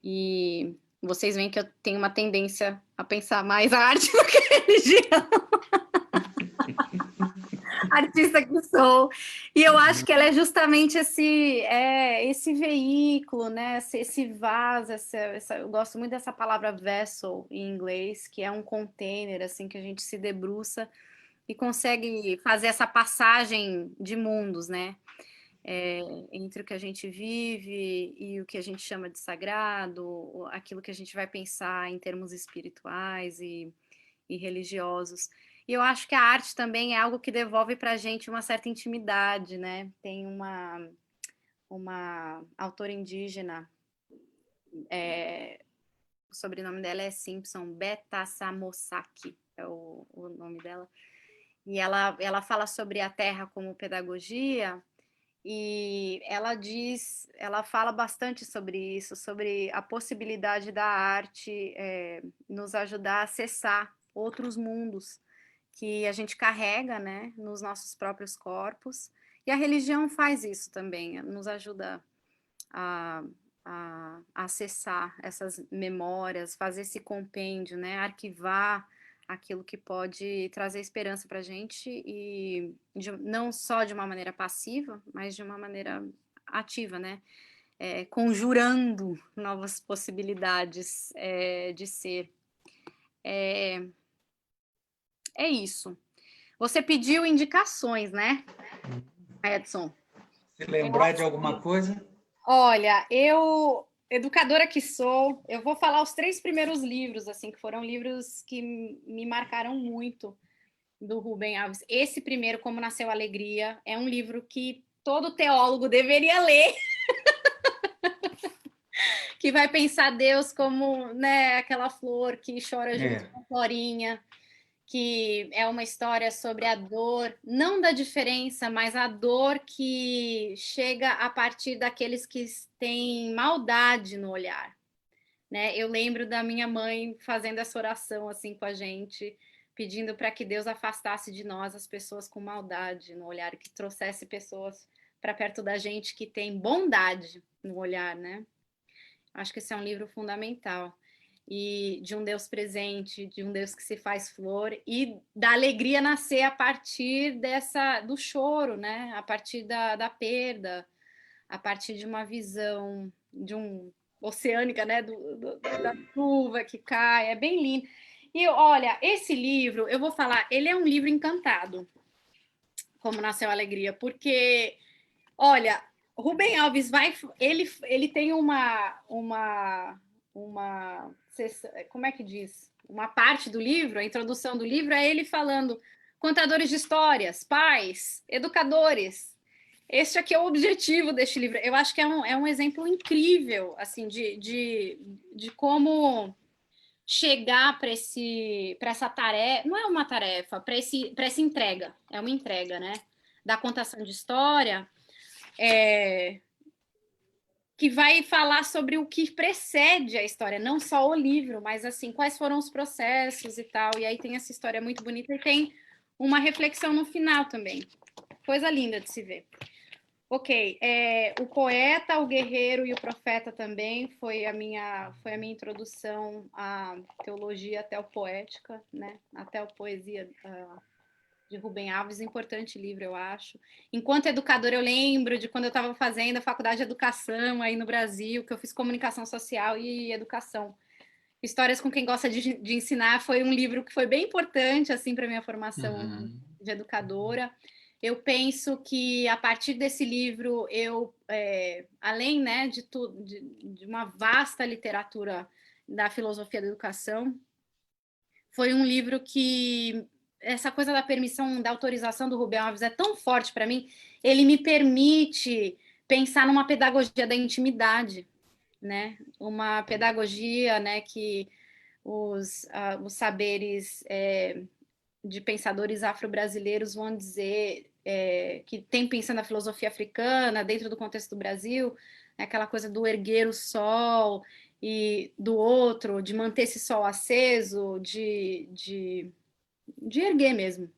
E vocês veem que eu tenho uma tendência a pensar mais a arte do que a religião. Artista que sou. E eu acho que ela é justamente esse veículo, né? Esse vaso, eu gosto muito dessa palavra vessel em inglês, que é um container assim que a gente se debruça e consegue fazer essa passagem de mundos, né? Entre o que a gente vive e o que a gente chama de sagrado, aquilo que a gente vai pensar em termos espirituais e religiosos. E eu acho que a arte também é algo que devolve para a gente uma certa intimidade, né? Tem uma autora indígena, o sobrenome dela é Simpson, Beta Samosaki, é o nome dela. E ela fala sobre a terra como pedagogia, e ela fala bastante sobre isso, sobre a possibilidade da arte nos ajudar a acessar outros mundos que a gente carrega, né, nos nossos próprios corpos. E a religião faz isso também, nos ajuda a, a acessar essas memórias, fazer esse compêndio, né, arquivar aquilo que pode trazer esperança para a gente, e não só de uma maneira passiva, mas de uma maneira ativa, né? Conjurando novas possibilidades de ser. É isso. Você pediu indicações, né, Edson? Se lembrar de alguma coisa? Olha, educadora que sou, eu vou falar os 3 primeiros livros, assim, que foram livros que me marcaram muito, do Rubem Alves. Esse primeiro, Como Nasceu a Alegria, é um livro que todo teólogo deveria ler, que vai pensar Deus como, né, aquela flor que chora junto com a florinha, que é uma história sobre a dor, não da diferença, mas a dor que chega a partir daqueles que têm maldade no olhar, né? Eu lembro da minha mãe fazendo essa oração assim com a gente, pedindo para que Deus afastasse de nós as pessoas com maldade no olhar, que trouxesse pessoas para perto da gente que tem bondade no olhar, né? Acho que esse é um livro fundamental. E de um Deus presente, de um Deus que se faz flor, e da alegria nascer a partir do choro, né? A partir da perda, a partir de uma visão oceânica, né? Da chuva que cai, é bem lindo. E olha, esse livro, eu vou falar, ele é um livro encantado, Como Nasceu a Alegria, porque, olha, Rubem Alves ele tem como é que diz? Uma parte do livro, a introdução do livro é ele falando contadores de histórias, pais, educadores. Este aqui é o objetivo deste livro. Eu acho que é um exemplo incrível, assim, de como chegar para essa tarefa. Não é uma tarefa, para essa entrega. É uma entrega, né? Da contação de história, que vai falar sobre o que precede a história, não só o livro, mas assim, quais foram os processos e tal. E aí tem essa história muito bonita e tem uma reflexão no final também. Coisa linda de se ver. Ok, o poeta, o guerreiro e o profeta também foi a minha introdução à teologia teopoética, né? A teopoesia de Rubem Alves, importante livro, eu acho. Enquanto educadora, eu lembro de quando eu estava fazendo a faculdade de educação aí no Brasil, que eu fiz comunicação social e educação. Histórias com quem gosta de ensinar foi um livro que foi bem importante assim para minha formação de educadora. Eu penso que a partir desse livro além, né, de uma vasta literatura da filosofia da educação, foi um livro que essa coisa da permissão, da autorização do Rubem Alves é tão forte para mim. Ele me permite pensar numa pedagogia da intimidade, né? Uma pedagogia, né, que os saberes de pensadores afro-brasileiros vão dizer que tem pensando na filosofia africana dentro do contexto do Brasil, né, aquela coisa do erguer o sol e do outro, de manter esse sol aceso, de erguer mesmo.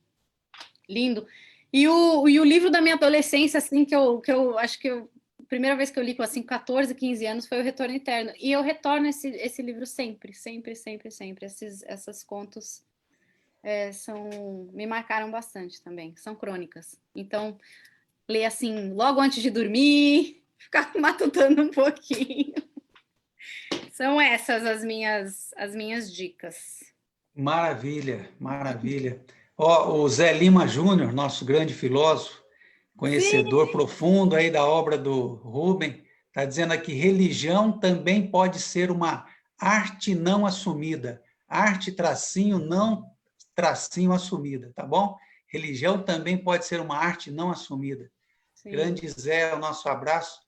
Lindo. E o livro da minha adolescência, assim, que eu acho que a primeira vez que eu li com assim, 14, 15 anos foi o Retorno Eterno. E eu retorno esse livro sempre, sempre, sempre, sempre. Essas contos me marcaram bastante também. São crônicas. Então, ler assim logo antes de dormir, ficar matutando um pouquinho. São essas as minhas dicas. Maravilha, maravilha. Ó, o Zé Lima Júnior, nosso grande filósofo, conhecedor profundo aí da obra do Rubem, está dizendo aqui, religião também pode ser uma arte não assumida. Arte, tracinho, não, tracinho, assumida, tá bom? Religião também pode ser uma arte não assumida. Sim. Grande Zé, o nosso abraço.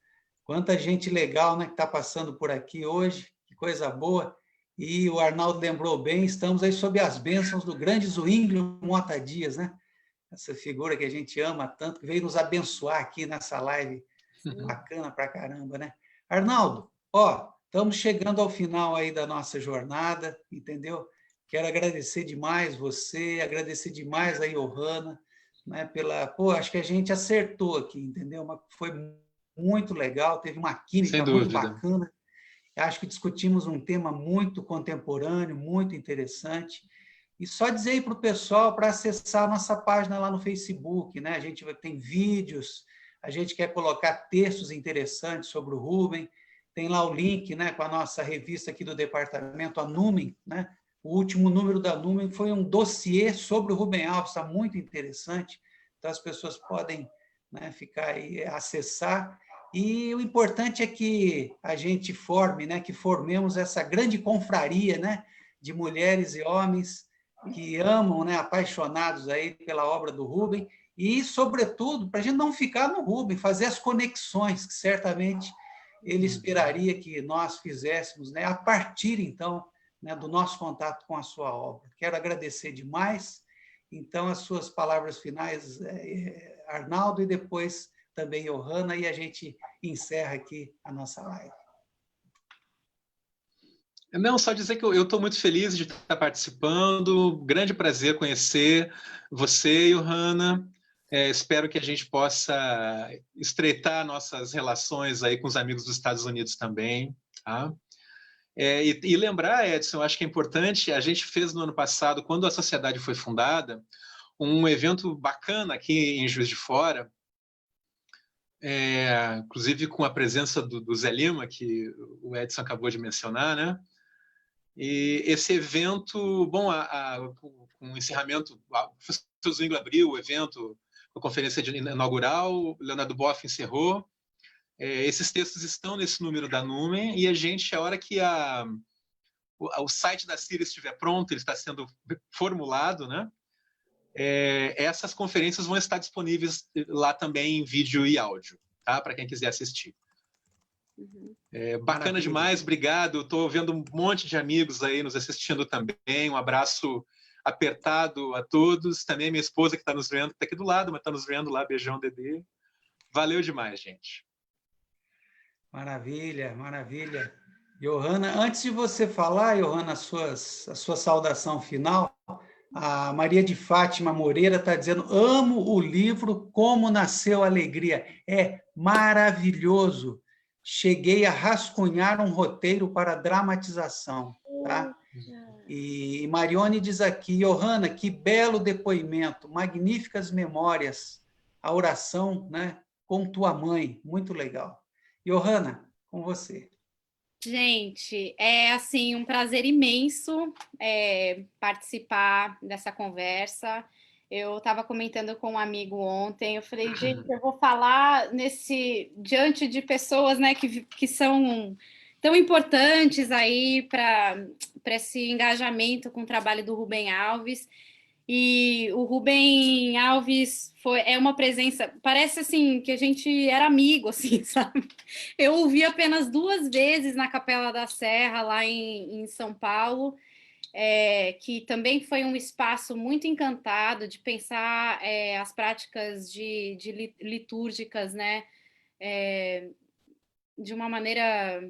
Quanta gente legal, né, que está passando por aqui hoje, que coisa boa. E o Arnaldo lembrou bem, estamos aí sob as bênçãos do grande Zuínglio Mota Dias, né? Essa figura que a gente ama tanto, que veio nos abençoar aqui nessa live. Sim. Bacana pra caramba, né? Arnaldo, ó, estamos chegando ao final aí da nossa jornada, entendeu? Quero agradecer demais você, agradecer demais a Johanna, né, pô, acho que a gente acertou aqui, entendeu? Foi muito legal, teve uma química muito bacana. Acho que discutimos um tema muito contemporâneo, muito interessante. E só dizer aí para o pessoal para acessar a nossa página lá no Facebook, né? A gente tem vídeos, a gente quer colocar textos interessantes sobre o Rubem, tem lá o link, né, com a nossa revista aqui do departamento, a Numen, né? O último número da Numen foi um dossiê sobre o Rubem Alves, está muito interessante. Então as pessoas podem, né, ficar aí, acessar. E o importante é que a gente forme, né, que formemos essa grande confraria, né, de mulheres e homens que amam, né, apaixonados aí pela obra do Rubem e, sobretudo, para a gente não ficar no Rubem, fazer as conexões que certamente ele esperaria que nós fizéssemos, né, a partir, então, né, do nosso contato com a sua obra. Quero agradecer demais. Então, as suas palavras finais, Arnaldo, e depois também Johanna, e a gente encerra aqui a nossa live. Não, só dizer que eu estou muito feliz de estar participando, grande prazer conhecer você, Johanna. Espero que a gente possa estreitar nossas relações aí com os amigos dos Estados Unidos também. Tá? E lembrar, Edson, eu acho que é importante, a gente fez no ano passado, quando a sociedade foi fundada, um evento bacana aqui em Juiz de Fora, inclusive com a presença do Zé Lima, que o Edson acabou de mencionar, né? E esse evento, bom, com o encerramento, o professor Zwingli abriu o evento, a conferência inaugural, o Leonardo Boff encerrou. Esses textos estão nesse número da Numen e a gente, a hora que o site da CIRA estiver pronto, ele está sendo formulado, né? Essas conferências vão estar disponíveis lá também em vídeo e áudio, tá? Para quem quiser assistir. Bacana demais, obrigado. Estou vendo um monte de amigos aí nos assistindo também. Um abraço apertado a todos. Também a minha esposa que está nos vendo, que está aqui do lado, mas está nos vendo lá. Beijão, Dedê. Valeu demais, gente. Maravilha, maravilha. Johanna, antes de você falar, Johanna, a sua saudação final, a Maria de Fátima Moreira está dizendo: amo o livro Como Nasceu a Alegria. É maravilhoso. Cheguei a rascunhar um roteiro para dramatização. Tá? E Marione diz aqui: Johanna, que belo depoimento, magníficas memórias, a oração, né, com tua mãe, muito legal. Johanna, com você. Gente, é assim um prazer imenso participar dessa conversa. Eu estava comentando com um amigo ontem, eu falei, gente, eu vou falar diante de pessoas, né, que são tão importantes aí para esse engajamento com o trabalho do Rubem Alves. E o Rubem Alves é uma presença, parece assim que a gente era amigo, assim, sabe? Eu ouvi apenas 2 vezes na Capela da Serra, lá em São Paulo, que também foi um espaço muito encantado de pensar as práticas litúrgicas, né? De uma maneira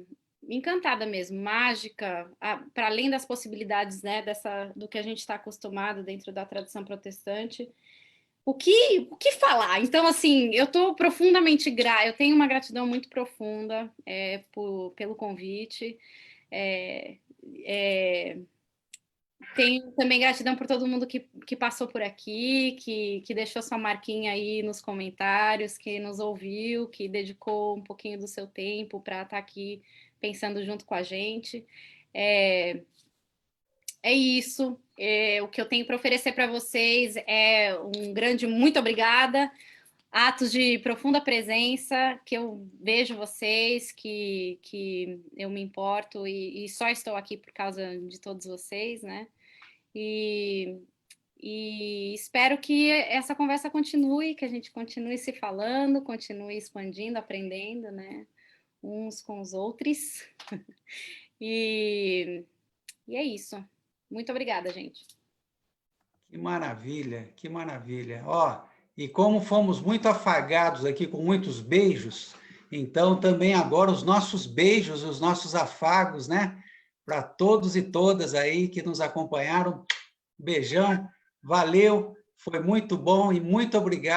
encantada mesmo, mágica, para além das possibilidades, né, do que a gente está acostumado dentro da tradição protestante. O que falar? Então, assim, eu estou profundamente eu tenho uma gratidão muito profunda pelo convite. Tenho também gratidão por todo mundo que passou por aqui, que deixou sua marquinha aí nos comentários, que nos ouviu, que dedicou um pouquinho do seu tempo para estar aqui pensando junto com a gente. É isso. O que eu tenho para oferecer para vocês é um grande muito obrigada. Atos de profunda presença, que eu vejo vocês, que eu me importo e só estou aqui por causa de todos vocês, né? E espero que essa conversa continue, que a gente continue se falando, continue expandindo, aprendendo, né? Uns com os outros. E é isso. Muito obrigada, gente. Que maravilha, que maravilha. Ó, e como fomos muito afagados aqui com muitos beijos, então também agora os nossos beijos, os nossos afagos, né? Para todos e todas aí que nos acompanharam. Beijão, valeu, foi muito bom e muito obrigado.